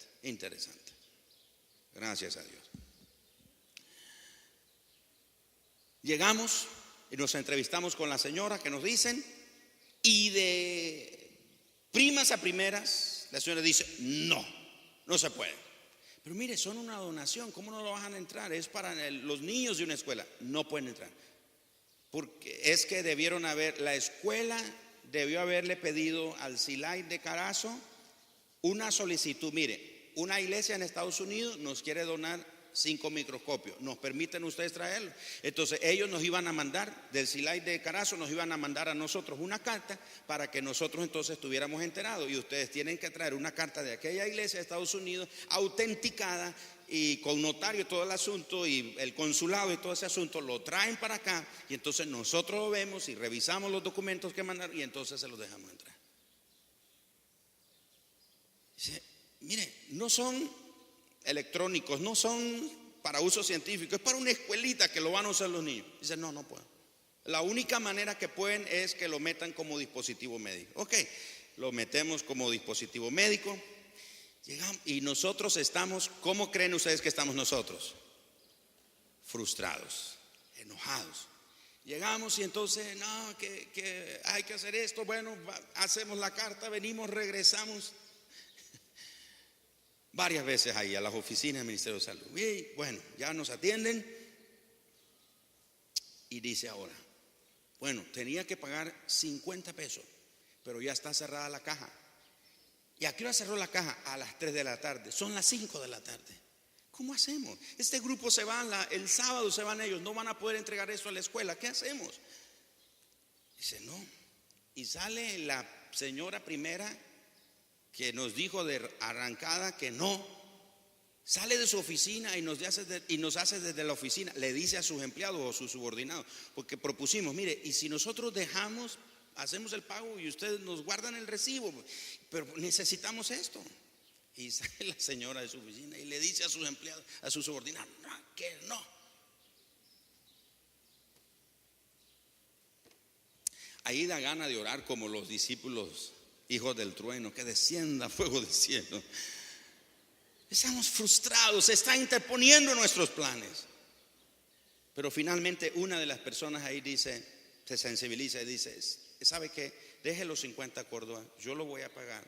Gracias a Dios. Llegamos y nos entrevistamos con la señora, que nos dicen, y de primas a primeras, la señora dice, no se puede. Pero mire, son una donación, ¿cómo no lo van a entrar? Es para los niños de una escuela, no pueden entrar. Porque es que la escuela debió haberle pedido al CILAI de Carazo una solicitud. Mire, una iglesia en Estados Unidos nos quiere donar 5 microscopios, ¿nos permiten ustedes traerlos? Entonces ellos nos iban a mandar, del CILAI de Carazo, nos iban a mandar a nosotros una carta para que nosotros entonces estuviéramos enterados, y ustedes tienen que traer una carta de aquella iglesia de Estados Unidos autenticada y con notario, todo el asunto, y el consulado y todo ese asunto, lo traen para acá, y entonces nosotros lo vemos y revisamos los documentos que mandaron, y entonces se los dejamos entrar. Dice, mire, no son electrónicos, no son para uso científico, es para una escuelita que lo van a usar los niños. Dice, no puedo. La única manera que pueden es que lo metan como dispositivo médico. Ok, lo metemos como dispositivo médico. Llegamos y nosotros estamos, ¿cómo creen ustedes que estamos nosotros? Frustrados, enojados. Llegamos y entonces, no, que hay que hacer esto. Bueno, hacemos la carta, venimos, regresamos varias veces ahí a las oficinas del Ministerio de Salud. Y bueno, ya nos atienden, y dice ahora, bueno, tenía que pagar 50 pesos, pero ya está cerrada la caja. ¿Y a qué hora cerró la caja? A las 3 de la tarde, son las 5 de la tarde. ¿Cómo hacemos? Este grupo se va, el sábado se van ellos, no van a poder entregar eso a la escuela, ¿qué hacemos? Dice, no. Y sale la señora primera, que nos dijo de arrancada que no, sale de su oficina y nos hace desde la oficina, le dice a sus empleados o sus subordinados, porque propusimos, mire, y si nosotros hacemos el pago y ustedes nos guardan el recibo, pero necesitamos esto. Y sale la señora de su oficina y le dice a sus empleados, a sus subordinados, no, que no. Ahí da gana de orar como los discípulos, hijos del trueno, que descienda fuego del cielo. Estamos frustrados, se está interponiendo nuestros planes. Pero finalmente una de las personas ahí dice, se sensibiliza y dice, ¿sabe qué? Deje los 50 Córdoba, yo lo voy a pagar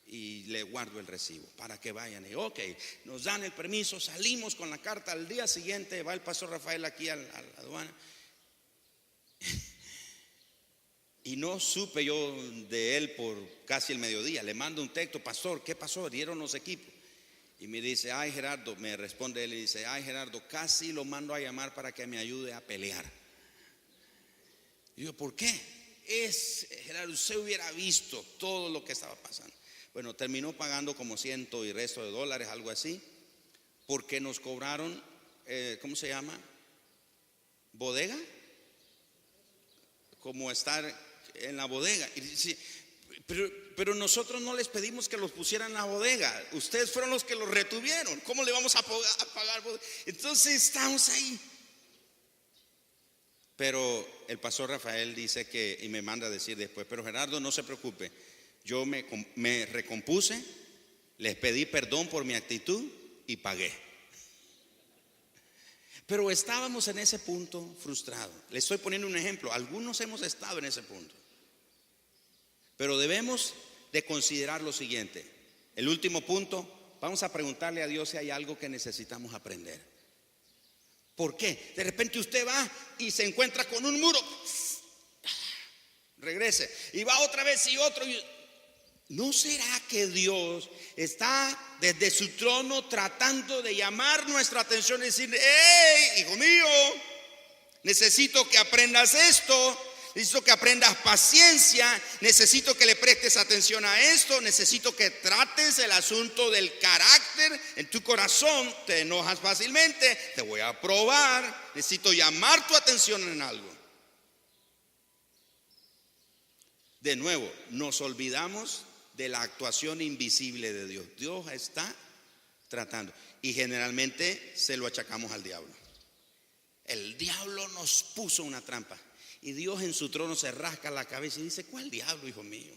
y le guardo el recibo para que vayan. Y ok, nos dan el permiso, salimos con la carta. Al día siguiente va el pastor Rafael aquí a la aduana. Y no supe yo de él por casi el mediodía. Le mando un texto, pastor, ¿qué pasó? Dieron los equipos. Y me dice, ay Gerardo, me responde él y dice, ay Gerardo, casi lo mando a llamar para que me ayude a pelear. Y yo, ¿por qué? Gerardo, usted hubiera visto todo lo que estaba pasando. Bueno, terminó pagando como $100 y resto de dólares, algo así, porque nos cobraron, ¿cómo se llama? ¿Bodega? Como estar en la bodega. Y dice, pero nosotros no les pedimos que los pusieran en la bodega. Ustedes fueron los que los retuvieron. ¿Cómo le vamos a pagar? Entonces estamos ahí. Pero el pastor Rafael dice que, y me manda a decir después, pero Gerardo, no se preocupe, yo me recompuse, les pedí perdón por mi actitud y pagué. Pero estábamos en ese punto frustrados. Le estoy poniendo un ejemplo, algunos hemos estado en ese punto. Pero debemos de considerar lo siguiente. El último punto, vamos a preguntarle a Dios si hay algo que necesitamos aprender. ¿Por qué? De repente usted va y se encuentra con un muro. Regrese. Y va otra vez y otro. ¿No será que Dios está desde su trono tratando de llamar nuestra atención y decir: hey, hijo mío, necesito que aprendas esto? Necesito que aprendas paciencia, necesito que le prestes atención a esto, necesito que trates el asunto del carácter en tu corazón. Te enojas fácilmente, te voy a probar, necesito llamar tu atención en algo. De nuevo, nos olvidamos de la actuación invisible de Dios. Dios está tratando y generalmente se lo achacamos al diablo. El diablo nos puso una trampa. Y Dios en su trono se rasca la cabeza y dice: ¿cuál diablo, hijo mío?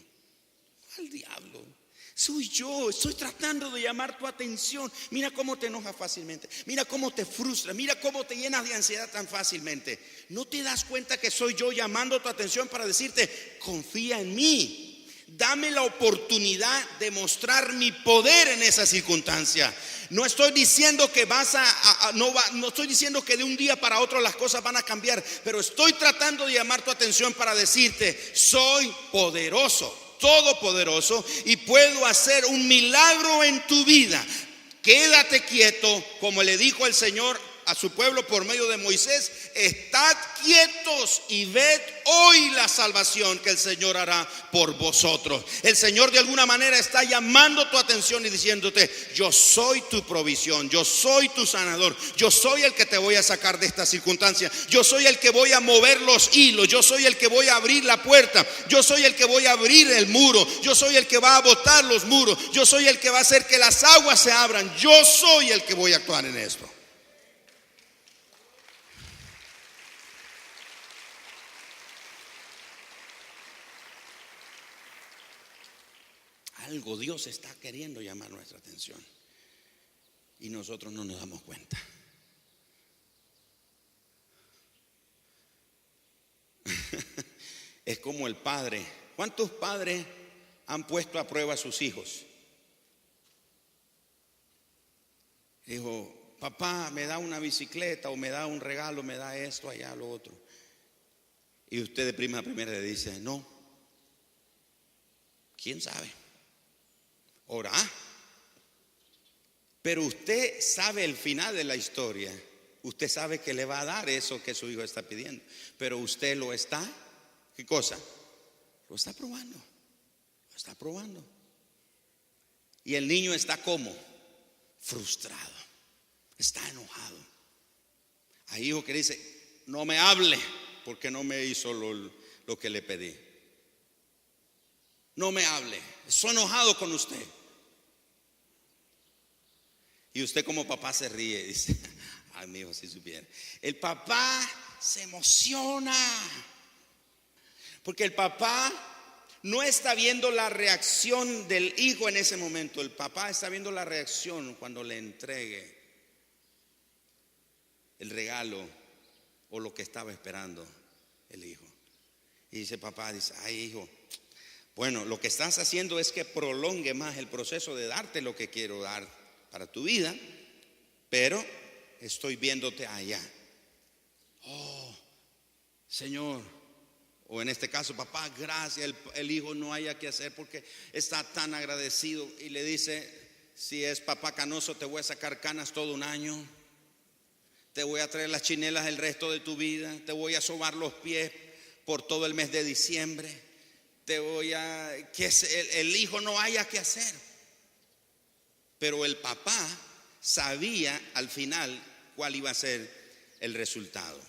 ¿Cuál diablo? Soy yo, estoy tratando de llamar tu atención. Mira cómo te enojas fácilmente, mira cómo te frustras, mira cómo te llenas de ansiedad tan fácilmente. ¿No te das cuenta que soy yo llamando tu atención para decirte: confía en mí? Dame la oportunidad de mostrar mi poder en esa circunstancia. No estoy diciendo que no estoy diciendo que de un día para otro las cosas van a cambiar, pero estoy tratando de llamar tu atención para decirte: soy poderoso, todopoderoso, y puedo hacer un milagro en tu vida. Quédate quieto, como le dijo el Señor a su pueblo por medio de Moisés: estad quietos y ved hoy la salvación que el Señor hará por vosotros. El Señor de alguna manera está llamando tu atención y diciéndote: yo soy tu provisión, yo soy tu sanador, yo soy el que te voy a sacar de esta circunstancia, yo soy el que voy a mover los hilos, yo soy el que voy a abrir la puerta, yo soy el que voy a abrir el muro, yo soy el que va a botar los muros, yo soy el que va a hacer que las aguas se abran, yo soy el que voy a actuar en esto. Algo Dios está queriendo llamar nuestra atención y nosotros no nos damos cuenta. Es como el padre. ¿Cuántos padres han puesto a prueba a sus hijos? Dijo: papá, me da una bicicleta, o me da un regalo, me da esto, allá, lo otro. Y usted de primera le dice: no. ¿Quién sabe? Ora. Pero usted sabe el final de la historia. Usted sabe que le va a dar eso que su hijo está pidiendo. Pero usted lo está, ¿qué cosa? Lo está probando. Lo está probando. Y el niño está como frustrado. Está enojado. Hay hijo que dice: no me hable porque no me hizo lo que le pedí. No me hable. Estoy enojado con usted. Y usted como papá se ríe y dice: ay, mi hijo, si supiera. El papá se emociona porque el papá no está viendo la reacción del hijo en ese momento. El papá está viendo la reacción cuando le entregue el regalo o lo que estaba esperando el hijo. Y dice papá, dice: ay, hijo, bueno, lo que estás haciendo es que prolongue más el proceso de darte lo que quiero dar para tu vida, pero estoy viéndote allá. Oh, Señor, o en este caso: papá, gracias. El hijo no haya que hacer porque está tan agradecido y le dice: si es papá canoso, te voy a sacar canas todo un año, te voy a traer las chinelas el resto de tu vida, te voy a sobar los pies por todo el mes de diciembre, te voy a... que el hijo no haya que hacer. Pero el papá sabía al final cuál iba a ser el resultado.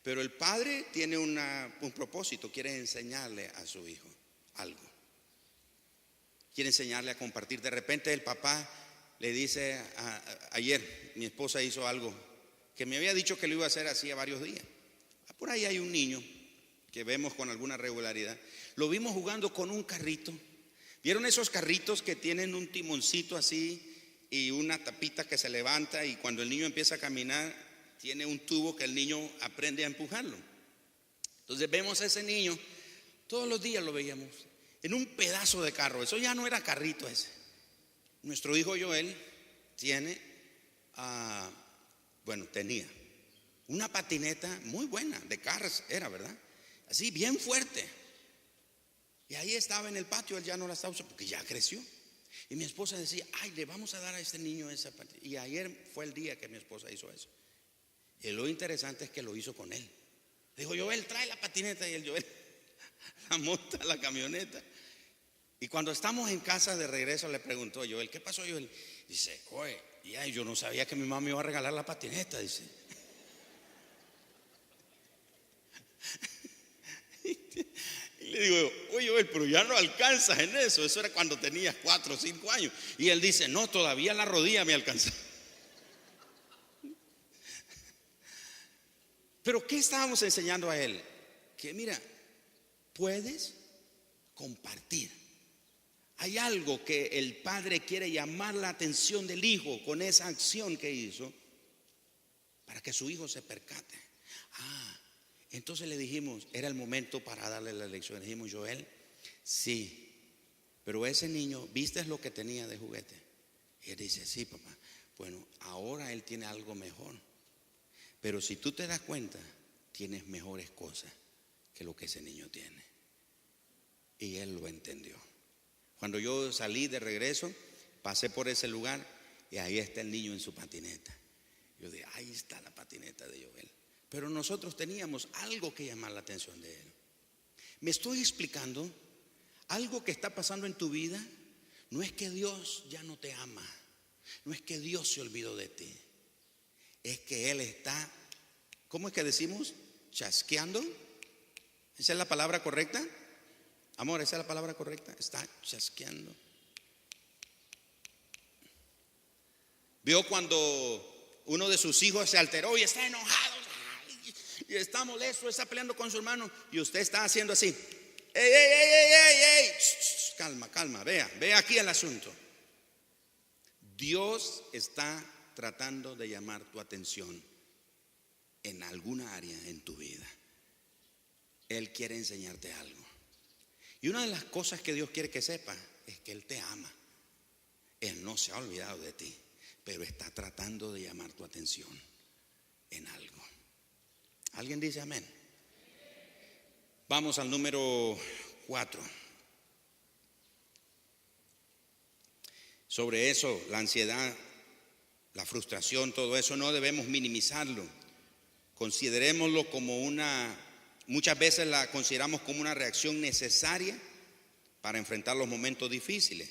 Pero el padre tiene un propósito, quiere enseñarle a su hijo algo. Quiere enseñarle a compartir. De repente el papá le dice, ayer mi esposa hizo algo que me había dicho que lo iba a hacer hacía varios días. Por ahí hay un niño que vemos con alguna regularidad. Lo vimos jugando con un carrito. ¿Vieron esos carritos que tienen un timoncito así y una tapita que se levanta, y cuando el niño empieza a caminar tiene un tubo que el niño aprende a empujarlo? Entonces vemos a ese niño, todos los días lo veíamos en un pedazo de carro. Eso ya no era carrito ese. Nuestro hijo Joel tenía una patineta muy buena, de Cars era, ¿verdad? Así, bien fuerte. Y ahí estaba en el patio, él ya no la estaba usando porque ya creció. Y mi esposa decía, ay, le vamos a dar a este niño esa patineta. Y ayer fue el día que mi esposa hizo eso. Y lo interesante es que lo hizo con él. Dijo, Joel, trae la patineta. Y el Joel la monta a la camioneta. Y cuando estamos en casa de regreso le preguntó Joel, ¿qué pasó, Joel? Dice, oye, yo no sabía que mi mamá me iba a regalar la patineta, dice. Y le digo, oye Joel, pero ya no alcanzas en eso. Eso era cuando tenías 4 o 5 años. Y él dice, no, todavía la rodilla me alcanza. Pero ¿qué estábamos enseñando a él? Que mira, puedes compartir. Hay algo que el padre quiere llamar la atención del hijo con esa acción que hizo, para que su hijo se percate. Entonces le dijimos, era el momento para darle la lección. Le dijimos, Joel, sí, pero ese niño, ¿viste lo que tenía de juguete? Y él dice, sí, papá. Bueno, ahora él tiene algo mejor. Pero si tú te das cuenta, tienes mejores cosas que lo que ese niño tiene. Y él lo entendió. Cuando yo salí de regreso, pasé por ese lugar y ahí está el niño en su patineta. Yo dije, ahí está la patineta de Joel. Pero nosotros teníamos algo que llamar la atención de él. Me estoy explicando, algo que está pasando en tu vida, no es que Dios ya no te ama, no es que Dios se olvidó de ti, es que Él está, ¿cómo es que decimos? Chasqueando. ¿Esa es la palabra correcta? Amor, ¿esa es la palabra correcta? Está chasqueando. Vio cuando uno de sus hijos se alteró y está enojado y está molesto, está peleando con su hermano, y usted está haciendo así. ¡Ey! Calma, vea aquí el asunto. Dios está tratando de llamar tu atención en alguna área en tu vida. Él quiere enseñarte algo. Y una de las cosas que Dios quiere que sepas es que Él te ama. Él no se ha olvidado de ti, pero está tratando de llamar tu atención en algo. ¿Alguien dice amén? Vamos al número 4. Sobre eso, la ansiedad, la frustración, todo eso no debemos minimizarlo. Considerémoslo como muchas veces la consideramos como una reacción necesaria para enfrentar los momentos difíciles.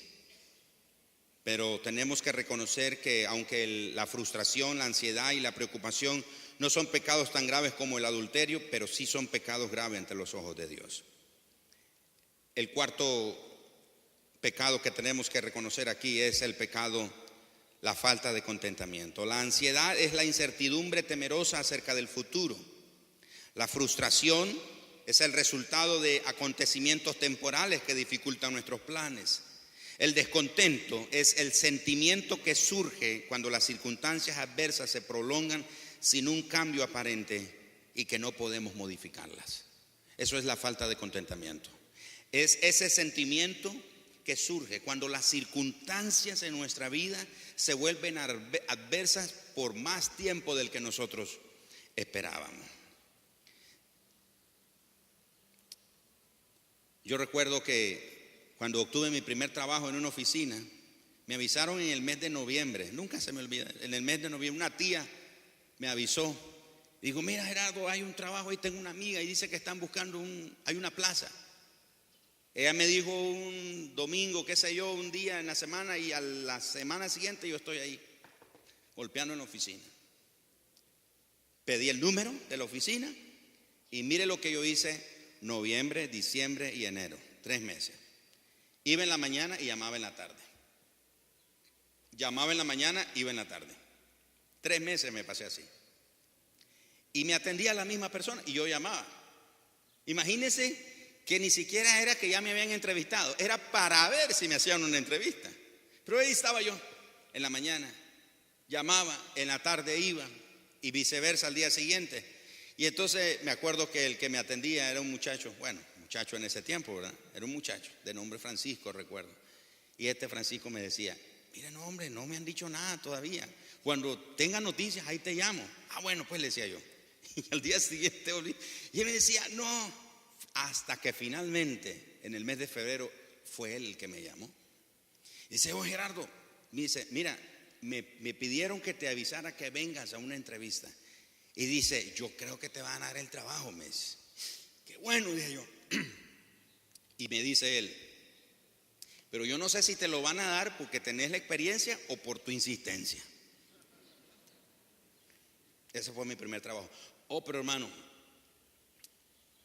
Pero tenemos que reconocer que aunque la frustración, la ansiedad y la preocupación no son pecados tan graves como el adulterio, pero sí son pecados graves ante los ojos de Dios. El cuarto pecado que tenemos que reconocer aquí es el pecado, la falta de contentamiento. La ansiedad es la incertidumbre temerosa acerca del futuro. La frustración es el resultado de acontecimientos temporales que dificultan nuestros planes. El descontento es el sentimiento que surge cuando las circunstancias adversas se prolongan sin un cambio aparente y que no podemos modificarlas. Eso es la falta de contentamiento. Es ese sentimiento que surge cuando las circunstancias en nuestra vida se vuelven adversas por más tiempo del que nosotros esperábamos. Yo recuerdo que cuando obtuve mi primer trabajo en una oficina, me avisaron en el mes de noviembre, nunca se me olvida, en el mes de noviembre una tía me avisó, dijo, mira Gerardo, hay un trabajo, ahí tengo una amiga y dice que están buscando hay una plaza. Ella me dijo un domingo, qué sé yo, un día en la semana, y a la semana siguiente yo estoy ahí, golpeando en la oficina. Pedí el número de la oficina Y mire lo que yo hice: noviembre, diciembre y enero, 3 meses. Iba en la mañana y llamaba en la tarde. Llamaba en la mañana, iba en la tarde. 3 meses me pasé así. Y me atendía la misma persona y yo llamaba. Imagínense que ni siquiera era que ya me habían entrevistado, era para ver si me hacían una entrevista. Pero ahí estaba yo, en la mañana llamaba, en la tarde iba, y viceversa al día siguiente. Y entonces me acuerdo que el que me atendía era un muchacho, bueno, muchacho en ese tiempo, ¿verdad? Era un muchacho de nombre Francisco, recuerdo. Y este Francisco me decía: mira, no, hombre, no me han dicho nada todavía. Cuando tenga noticias, ahí te llamo. Ah, bueno, pues, le decía yo. Y al día siguiente volví, y él me decía: no, hasta que finalmente, en el mes de febrero, fue él el que me llamó. Y dice: oh, Gerardo, me dice, mira, me pidieron que te avisara que vengas a una entrevista. Y dice: yo creo que te van a dar el trabajo, me dice. Qué bueno, dije yo. Y me dice él: pero yo no sé si te lo van a dar porque tenés la experiencia o por tu insistencia. Ese fue mi primer trabajo. Oh, pero hermano,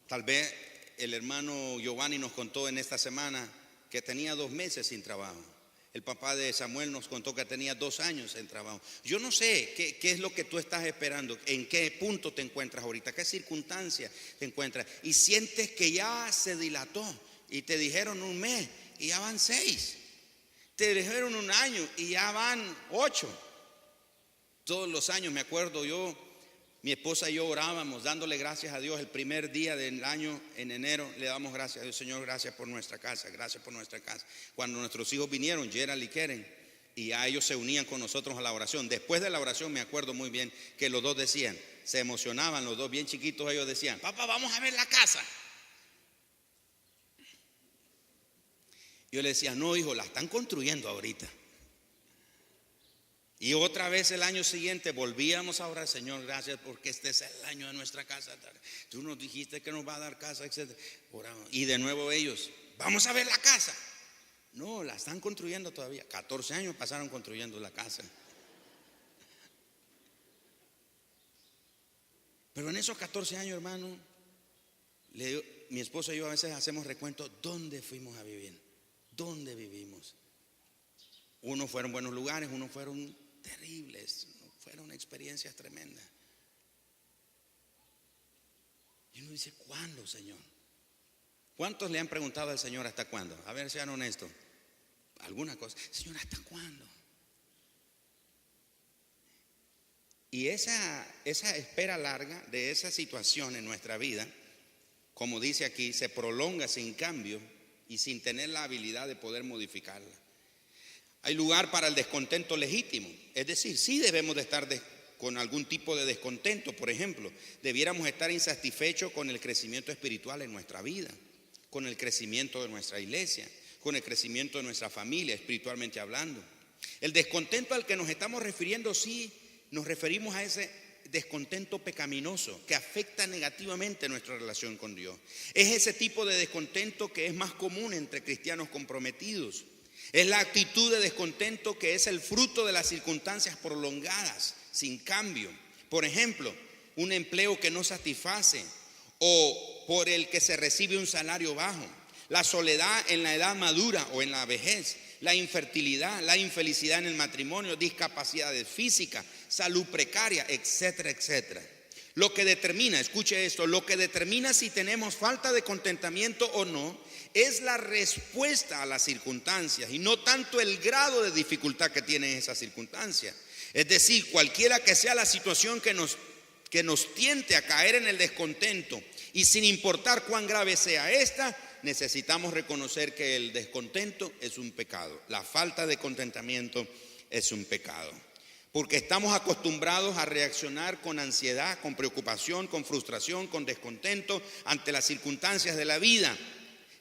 tal vez el hermano Giovanni nos contó en esta semana que tenía 2 meses sin trabajo. El papá de Samuel nos contó que tenía 2 años sin trabajo. Yo no sé qué es lo que tú estás esperando, en qué punto te encuentras ahorita, qué circunstancia te encuentras. Y sientes que ya se dilató y te dijeron 1 mes y ya van 6. Te dijeron 1 año y ya van 8. Todos los años, me acuerdo yo, mi esposa y yo orábamos dándole gracias a Dios. El primer día del año, en enero, le damos gracias a Dios: Señor, gracias por nuestra casa, gracias por nuestra casa. Cuando nuestros hijos vinieron, Gerald y Keren, y a ellos se unían con nosotros a la oración. Después de la oración me acuerdo muy bien que los dos decían, se emocionaban los dos, bien chiquitos, ellos decían: papá, vamos a ver la casa. Yo le decía: no, hijo, la están construyendo ahorita. Y otra vez el año siguiente volvíamos a orar: Señor, gracias porque este es el año de nuestra casa. Tú nos dijiste que nos va a dar casa, etc. Oramos. Y de nuevo ellos: vamos a ver la casa. No, la están construyendo todavía. 14 años pasaron construyendo la casa. Pero en esos 14 años, hermano, mi esposa y yo a veces hacemos recuento: ¿dónde fuimos a vivir? ¿Dónde vivimos? Unos fueron buenos lugares, unos fueron terribles, fueron experiencias tremendas. Y uno dice: ¿cuándo, Señor? ¿Cuántos le han preguntado al Señor hasta cuándo? A ver, sean honestos. Alguna cosa: Señor, ¿hasta cuándo? Y esa espera larga de esa situación en nuestra vida, como dice aquí, se prolonga sin cambio y sin tener la habilidad de poder modificarla. Hay lugar para el descontento legítimo, es decir, sí debemos de estar con algún tipo de descontento. Por ejemplo, debiéramos estar insatisfechos con el crecimiento espiritual en nuestra vida, con el crecimiento de nuestra iglesia, con el crecimiento de nuestra familia, espiritualmente hablando. El descontento al que nos estamos refiriendo, sí, nos referimos a ese descontento pecaminoso que afecta negativamente nuestra relación con Dios. Es ese tipo de descontento que es más común entre cristianos comprometidos. Es la actitud de descontento que es el fruto de las circunstancias prolongadas, sin cambio. Por ejemplo, un empleo que no satisface o por el que se recibe un salario bajo, la soledad en la edad madura o en la vejez, la infertilidad, la infelicidad en el matrimonio, discapacidades físicas, salud precaria, etcétera, etcétera. Lo que determina, escuche esto, lo que determina si tenemos falta de contentamiento o no es la respuesta a las circunstancias y no tanto el grado de dificultad que tienen esas circunstancias. Es decir, cualquiera que sea la situación que nos tiente a caer en el descontento, y sin importar cuán grave sea esta, necesitamos reconocer que el descontento es un pecado. La falta de contentamiento es un pecado. Porque estamos acostumbrados a reaccionar con ansiedad, con preocupación, con frustración, con descontento ante las circunstancias de la vida,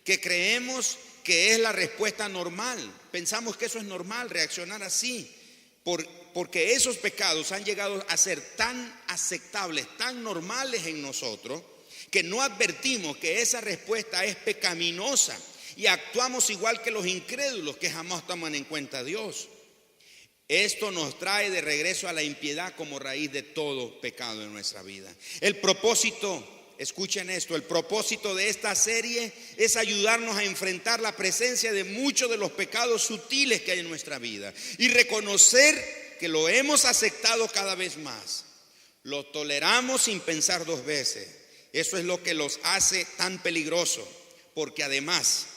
que creemos que es la respuesta normal. Pensamos que eso es normal, reaccionar así, porque esos pecados han llegado a ser tan aceptables, tan normales en nosotros, que no advertimos que esa respuesta es pecaminosa y actuamos igual que los incrédulos que jamás toman en cuenta a Dios. Esto nos trae de regreso a la impiedad como raíz de todo pecado en nuestra vida. El propósito escuchen esto, el propósito de esta serie es ayudarnos a enfrentar la presencia de muchos de los pecados sutiles que hay en nuestra vida y reconocer que lo hemos aceptado cada vez más. Lo toleramos sin pensar dos veces. Eso es lo que los hace tan peligrosos, porque además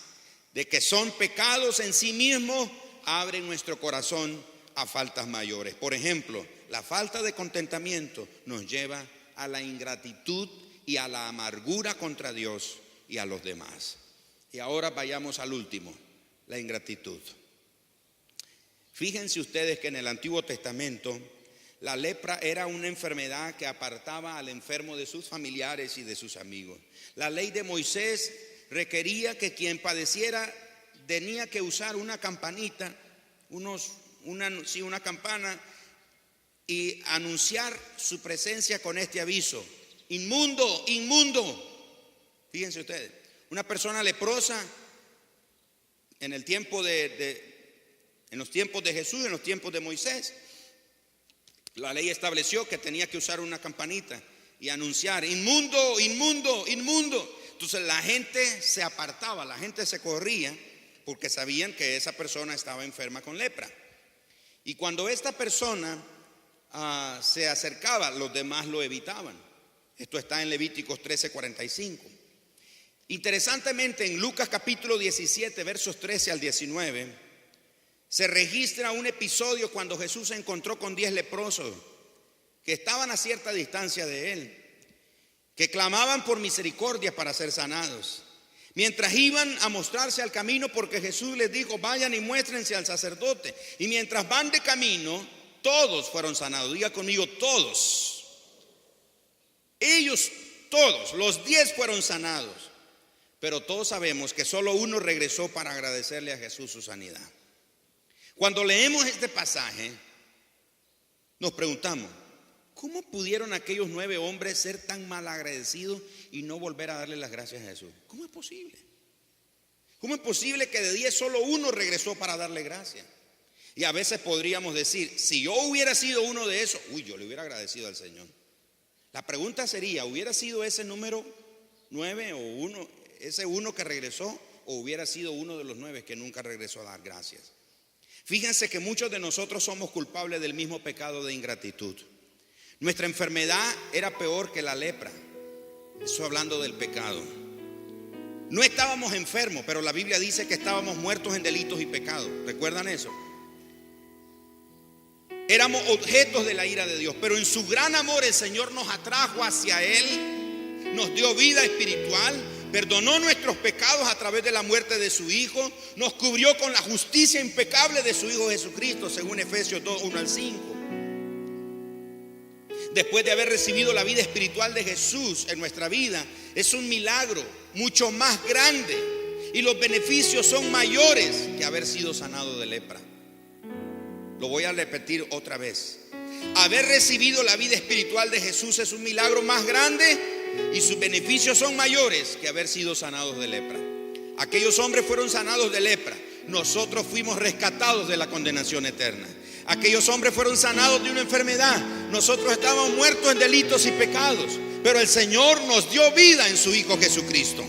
de que son pecados en sí mismos, abren nuestro corazón a faltas mayores. Por ejemplo, la falta de contentamiento nos lleva a la ingratitud y a la amargura contra Dios y a los demás. Y ahora vayamos al último, la ingratitud. Fíjense ustedes que en el Antiguo Testamento la lepra era una enfermedad que apartaba al enfermo de sus familiares y de sus amigos. La ley de Moisés requería que quien padeciera tenía que usar una campanita, una campana, y anunciar su presencia con este aviso: inmundo, inmundo. Fíjense ustedes, una persona leprosa en los tiempos de Jesús, en los tiempos de Moisés, la ley estableció que tenía que usar una campanita y anunciar: inmundo, inmundo, inmundo. Entonces la gente se apartaba, la gente se corría, porque sabían que esa persona estaba enferma con lepra. Y cuando esta persona se acercaba, los demás lo evitaban. Esto está en Levíticos 13:45. Interesantemente, en Lucas capítulo 17, versos 13 al 19, se registra un episodio cuando Jesús se encontró con 10 leprosos que estaban a cierta distancia de él, que clamaban por misericordia para ser sanados. Mientras iban a mostrarse al camino, porque Jesús les dijo: vayan y muéstrense al sacerdote. Y mientras van de camino, todos fueron sanados. Diga conmigo: todos. Ellos todos, los 10 fueron sanados. Pero todos sabemos que solo uno regresó para agradecerle a Jesús su sanidad. Cuando leemos este pasaje, nos preguntamos: ¿cómo pudieron aquellos 9 hombres ser tan malagradecidos y no volver a darle las gracias a Jesús? ¿Cómo es posible? ¿Cómo es posible que de 10 solo uno regresó para darle gracias? Y a veces podríamos decir: si yo hubiera sido uno de esos, yo le hubiera agradecido al Señor. La pregunta sería: ¿hubiera sido ese número 9 o ese uno que regresó, o hubiera sido uno de los 9 que nunca regresó a dar gracias? Fíjense que muchos de nosotros somos culpables del mismo pecado de ingratitud. Nuestra enfermedad era peor que la lepra. Eso hablando del pecado. No estábamos enfermos, pero la Biblia dice que estábamos muertos en delitos y pecados. ¿Recuerdan eso? Éramos objetos de la ira de Dios, pero en su gran amor el Señor nos atrajo hacia Él, nos dio vida espiritual, perdonó nuestros pecados a través de la muerte de su Hijo, nos cubrió con la justicia impecable de su Hijo Jesucristo, según Efesios 2, 1 al 5. Después de haber recibido la vida espiritual de Jesús en nuestra vida, es un milagro mucho más grande, y los beneficios son mayores que haber sido sanado de lepra. Lo voy a repetir otra vez. Haber recibido la vida espiritual de Jesús es un milagro más grande, y sus beneficios son mayores que haber sido sanados de lepra. Aquellos hombres fueron sanados de lepra. Nosotros fuimos rescatados de la condenación eterna. Aquellos hombres fueron sanados de una enfermedad. Nosotros estábamos muertos en delitos y pecados, pero el Señor nos dio vida en su Hijo Jesucristo.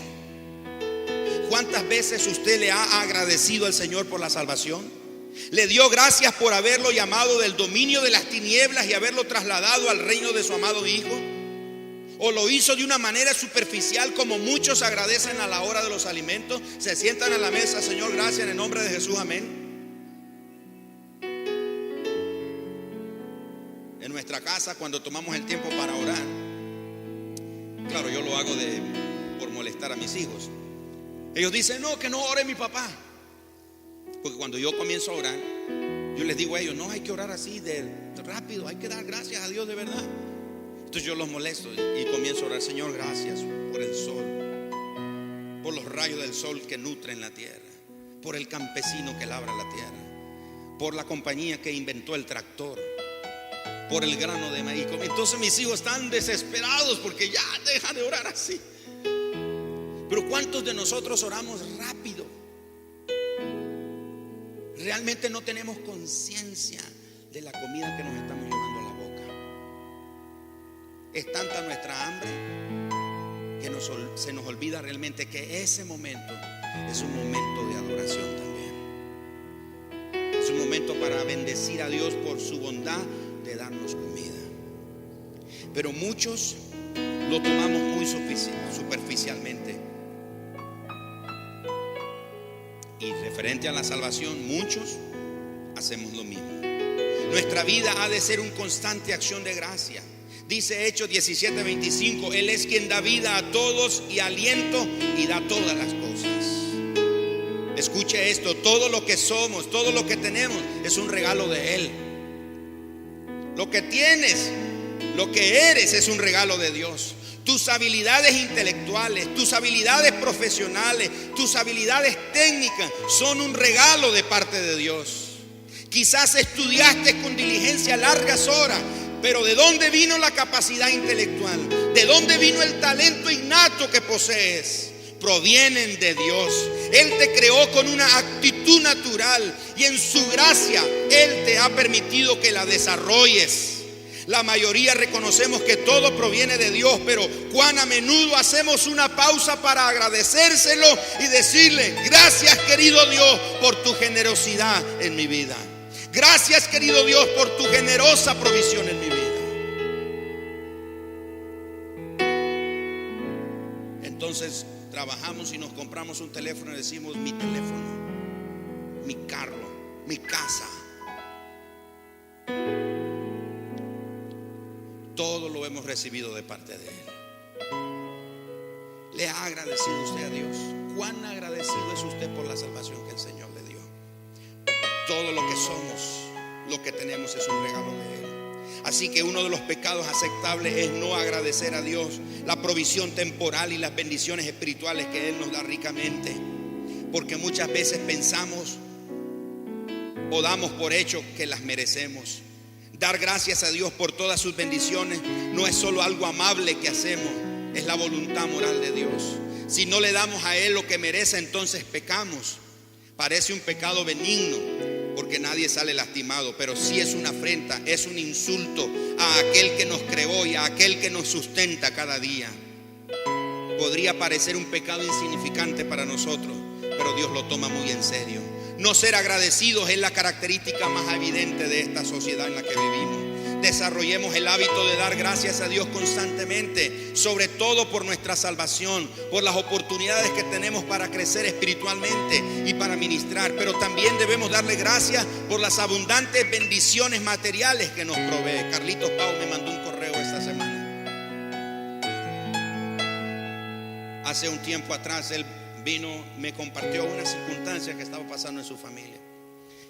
¿Cuántas veces usted le ha agradecido al Señor por la salvación? ¿Le dio gracias por haberlo llamado del dominio de las tinieblas y haberlo trasladado al reino de su amado Hijo? ¿O lo hizo de una manera superficial, como muchos agradecen a la hora de los alimentos? Se sientan a la mesa: Señor, gracias, en el nombre de Jesús, amén. En nuestra casa, cuando tomamos el tiempo para orar, claro, yo lo hago por molestar a mis hijos. Ellos dicen: no, que no ore mi papá. Porque cuando yo comienzo a orar, yo les digo a ellos: no hay que orar así de rápido, hay que dar gracias a Dios de verdad. Entonces yo los molesto y comienzo a orar: Señor, gracias por el sol, por los rayos del sol que nutren la tierra, por el campesino que labra la tierra, por la compañía que inventó el tractor, por el grano de maíz. Entonces mis hijos están desesperados porque ya dejan de orar así. Pero ¿cuántos de nosotros oramos rápido? Realmente no tenemos conciencia de la comida que nos estamos llevando a la boca. Es tanta nuestra hambre se nos olvida realmente que ese momento es un momento de adoración también. Es un momento para bendecir a Dios por su bondad de darnos comida. Pero muchos lo tomamos muy superficialmente. Y referente a la salvación, muchos hacemos lo mismo. Nuestra vida ha de ser una constante acción de gracia. Dice Hechos 17:25, Él es quien da vida a todos y aliento y da todas las cosas. Escuche esto, todo lo que somos, todo lo que tenemos es un regalo de Él. Lo que tienes, lo que eres es un regalo de Dios. Tus habilidades intelectuales, tus habilidades profesionales, tus habilidades técnicas son un regalo de parte de Dios. Quizás estudiaste con diligencia largas horas, pero ¿de dónde vino la capacidad intelectual? ¿De dónde vino el talento innato que posees? Provienen de Dios. Él te creó con una actitud natural y en su gracia Él te ha permitido que la desarrolles. La mayoría reconocemos que todo proviene de Dios, pero cuán a menudo hacemos una pausa para agradecérselo y decirle: gracias, querido Dios, por tu generosidad en mi vida. Gracias, querido Dios, por tu generosa provisión en mi vida. Entonces trabajamos y nos compramos un teléfono y decimos: mi teléfono, mi carro, mi casa. Todo lo hemos recibido de parte de Él. ¿Le ha agradecido usted a Dios? ¿Cuán agradecido es usted por la salvación que el Señor le dio? Todo lo que somos, lo que tenemos es un regalo de Él. Así que uno de los pecados aceptables es no agradecer a Dios la provisión temporal y las bendiciones espirituales que Él nos da ricamente. Porque muchas veces pensamos o damos por hecho que las merecemos. Dar gracias a Dios por todas sus bendiciones no es solo algo amable que hacemos, es la voluntad moral de Dios. Si no le damos a Él lo que merece, entonces pecamos. Parece un pecado benigno porque nadie sale lastimado, pero sí es una afrenta, es un insulto a aquel que nos creó y a aquel que nos sustenta cada día. Podría parecer un pecado insignificante para nosotros, pero Dios lo toma muy en serio. No ser agradecidos es la característica más evidente de esta sociedad en la que vivimos. Desarrollemos el hábito de dar gracias a Dios constantemente, sobre todo por nuestra salvación, por las oportunidades que tenemos para crecer espiritualmente y para ministrar. Pero también debemos darle gracias por las abundantes bendiciones materiales que nos provee. Carlitos Pau me mandó un correo esta semana. Hace un tiempo atrás él vino, me compartió una circunstancia que estaba pasando en su familia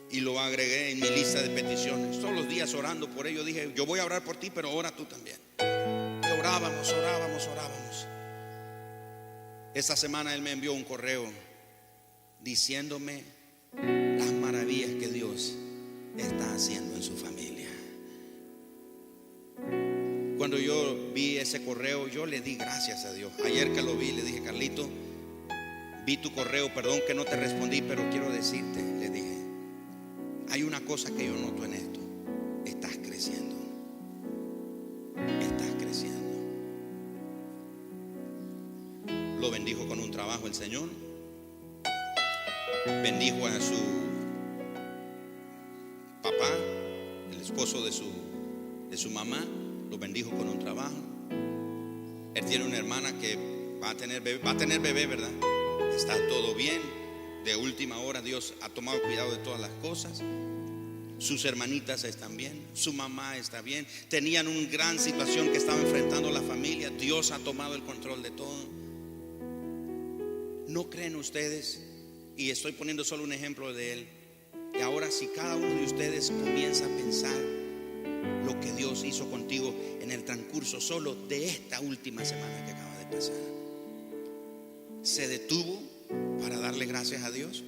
y lo agregué en mi lista de peticiones. Todos los días orando por ello, dije: yo voy a orar por ti, pero ora tú también. Y orábamos. Esta semana él me envió un correo diciéndome las maravillas que Dios está haciendo en su familia. Cuando yo vi ese correo, yo le di gracias a Dios. Ayer que lo vi, le dije: Carlito, vi tu correo, perdón que no te respondí, pero quiero decirte, le dije, hay una cosa que yo noto en esto: estás creciendo. Estás creciendo. Lo bendijo con un trabajo el Señor. Bendijo a su papá, el esposo de su mamá. Lo bendijo con un trabajo. Él tiene una hermana que va a tener bebé, ¿verdad? Está todo bien. De última hora Dios ha tomado cuidado de todas las cosas. Sus hermanitas están bien, su mamá está bien. Tenían una gran situación que estaba enfrentando la familia. Dios ha tomado el control de todo. ¿No creen ustedes? Y estoy poniendo solo un ejemplo de él. Y ahora, si cada uno de ustedes comienza a pensar lo que Dios hizo contigo en el transcurso solo de esta última semana que acaba de pasar, ¿se detuvo para darle gracias a Dios?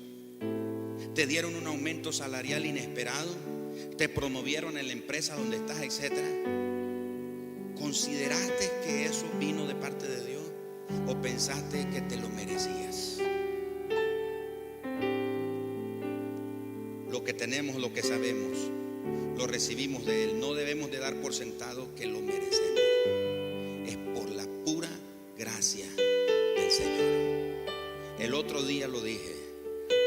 ¿Te dieron un aumento salarial inesperado? ¿Te promovieron en la empresa donde estás, etcétera? ¿Consideraste que eso vino de parte de Dios o pensaste que te lo merecías? Lo que tenemos, lo que sabemos, lo recibimos de Él. No debemos de dar por sentado que lo merecemos. Es por la pura gracia otro día lo dije,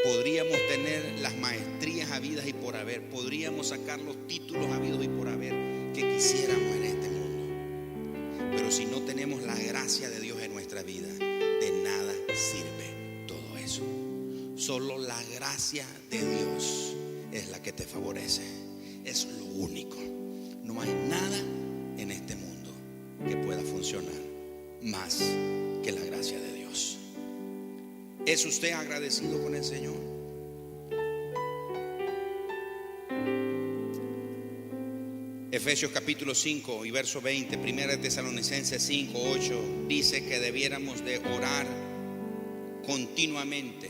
podríamos tener las maestrías habidas y por haber, podríamos sacar los títulos habidos y por haber que quisiéramos en este mundo, pero si no tenemos la gracia de Dios en nuestra vida, de nada sirve todo eso. Solo la gracia de Dios es la que te favorece. Es lo único. No hay nada en este mundo que pueda funcionar más que la gracia de Dios. ¿Es usted agradecido con el Señor? Efesios capítulo 5 y verso 20, 1 Tesalonicenses 5, 8 dice que debiéramos de orar continuamente,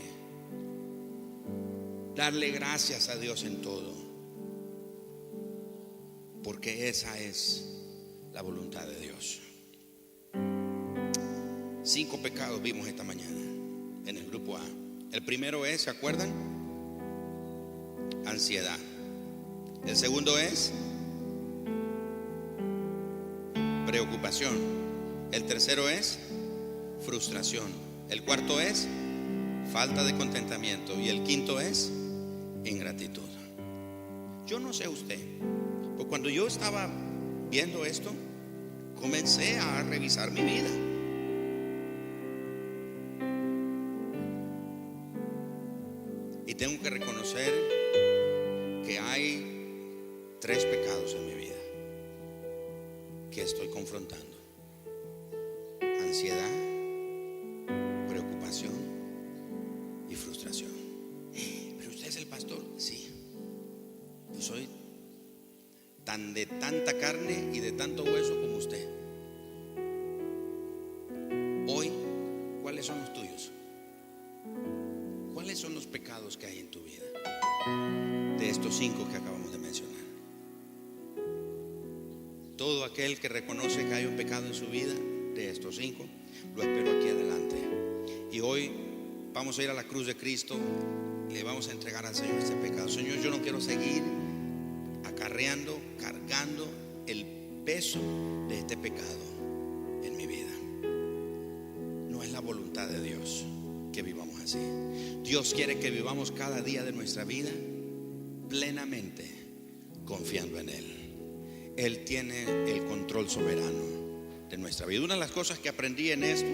darle gracias a Dios en todo, porque esa es la voluntad de Dios. 5 pecados vimos esta mañana en el grupo A. El primero es, ¿se acuerdan? Ansiedad. El segundo es preocupación. El tercero es frustración. El cuarto es falta de contentamiento. Y el quinto es ingratitud. Yo no sé usted, pues cuando yo estaba viendo esto, comencé a revisar mi vida. Y tengo que reconocer que hay 3 pecados en mi vida que estoy confrontando: ansiedad, preocupación y frustración. Pero usted es el pastor. Sí, yo soy tan de tanta carne y de tanto hueso como usted. Hoy, ¿cuáles son los tuyos? ¿Cuáles son los pecados que hay en tu vida? De estos 5 que acabamos de mencionar. Todo aquel que reconoce que hay un pecado en su vida, de estos 5, lo espero aquí adelante. Y hoy vamos a ir a la cruz de Cristo y le vamos a entregar al Señor este pecado. Señor, yo no quiero seguir acarreando, cargando el peso de este pecado en mi vida. No es la voluntad de Dios que vivamos así. Dios quiere que vivamos cada día de nuestra vida plenamente confiando en Él. Él tiene el control soberano de nuestra vida. Una de las cosas que aprendí en esto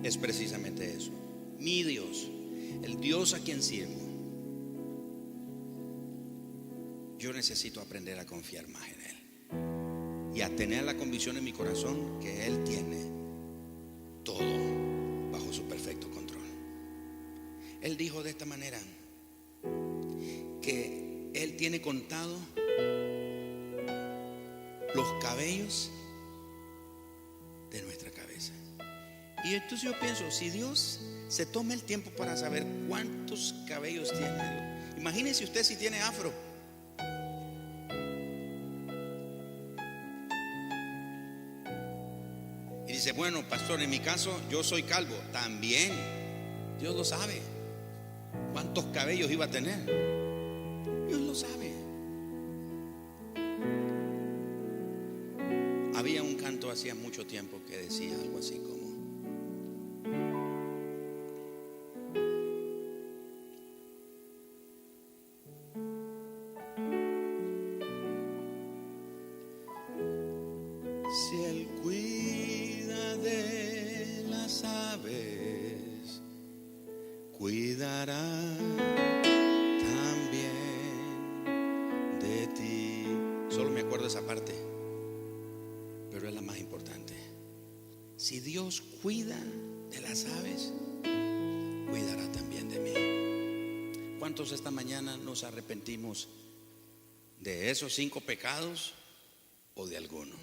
es precisamente eso. Mi Dios, el Dios a quien sirvo, yo necesito aprender a confiar más en Él y a tener la convicción en mi corazón que Él tiene todo bajo su perfecto control. Él dijo de esta manera que Él tiene contado los cabellos de nuestra cabeza. Y entonces yo pienso, si Dios se toma el tiempo para saber cuántos cabellos tiene, imagínese usted si tiene afro. Y dice, bueno, pastor, en mi caso yo soy calvo. También Dios lo sabe cuántos cabellos iba a tener. Dios lo sabe. Había un canto hacía mucho tiempo que decía algo así como: si Él cuida de las aves, cuidará también de ti. Solo me acuerdo de esa parte, pero es la más importante. Si Dios cuida de las aves, cuidará también de mí. ¿Cuántos esta mañana nos arrepentimos de esos 5 pecados o de alguno?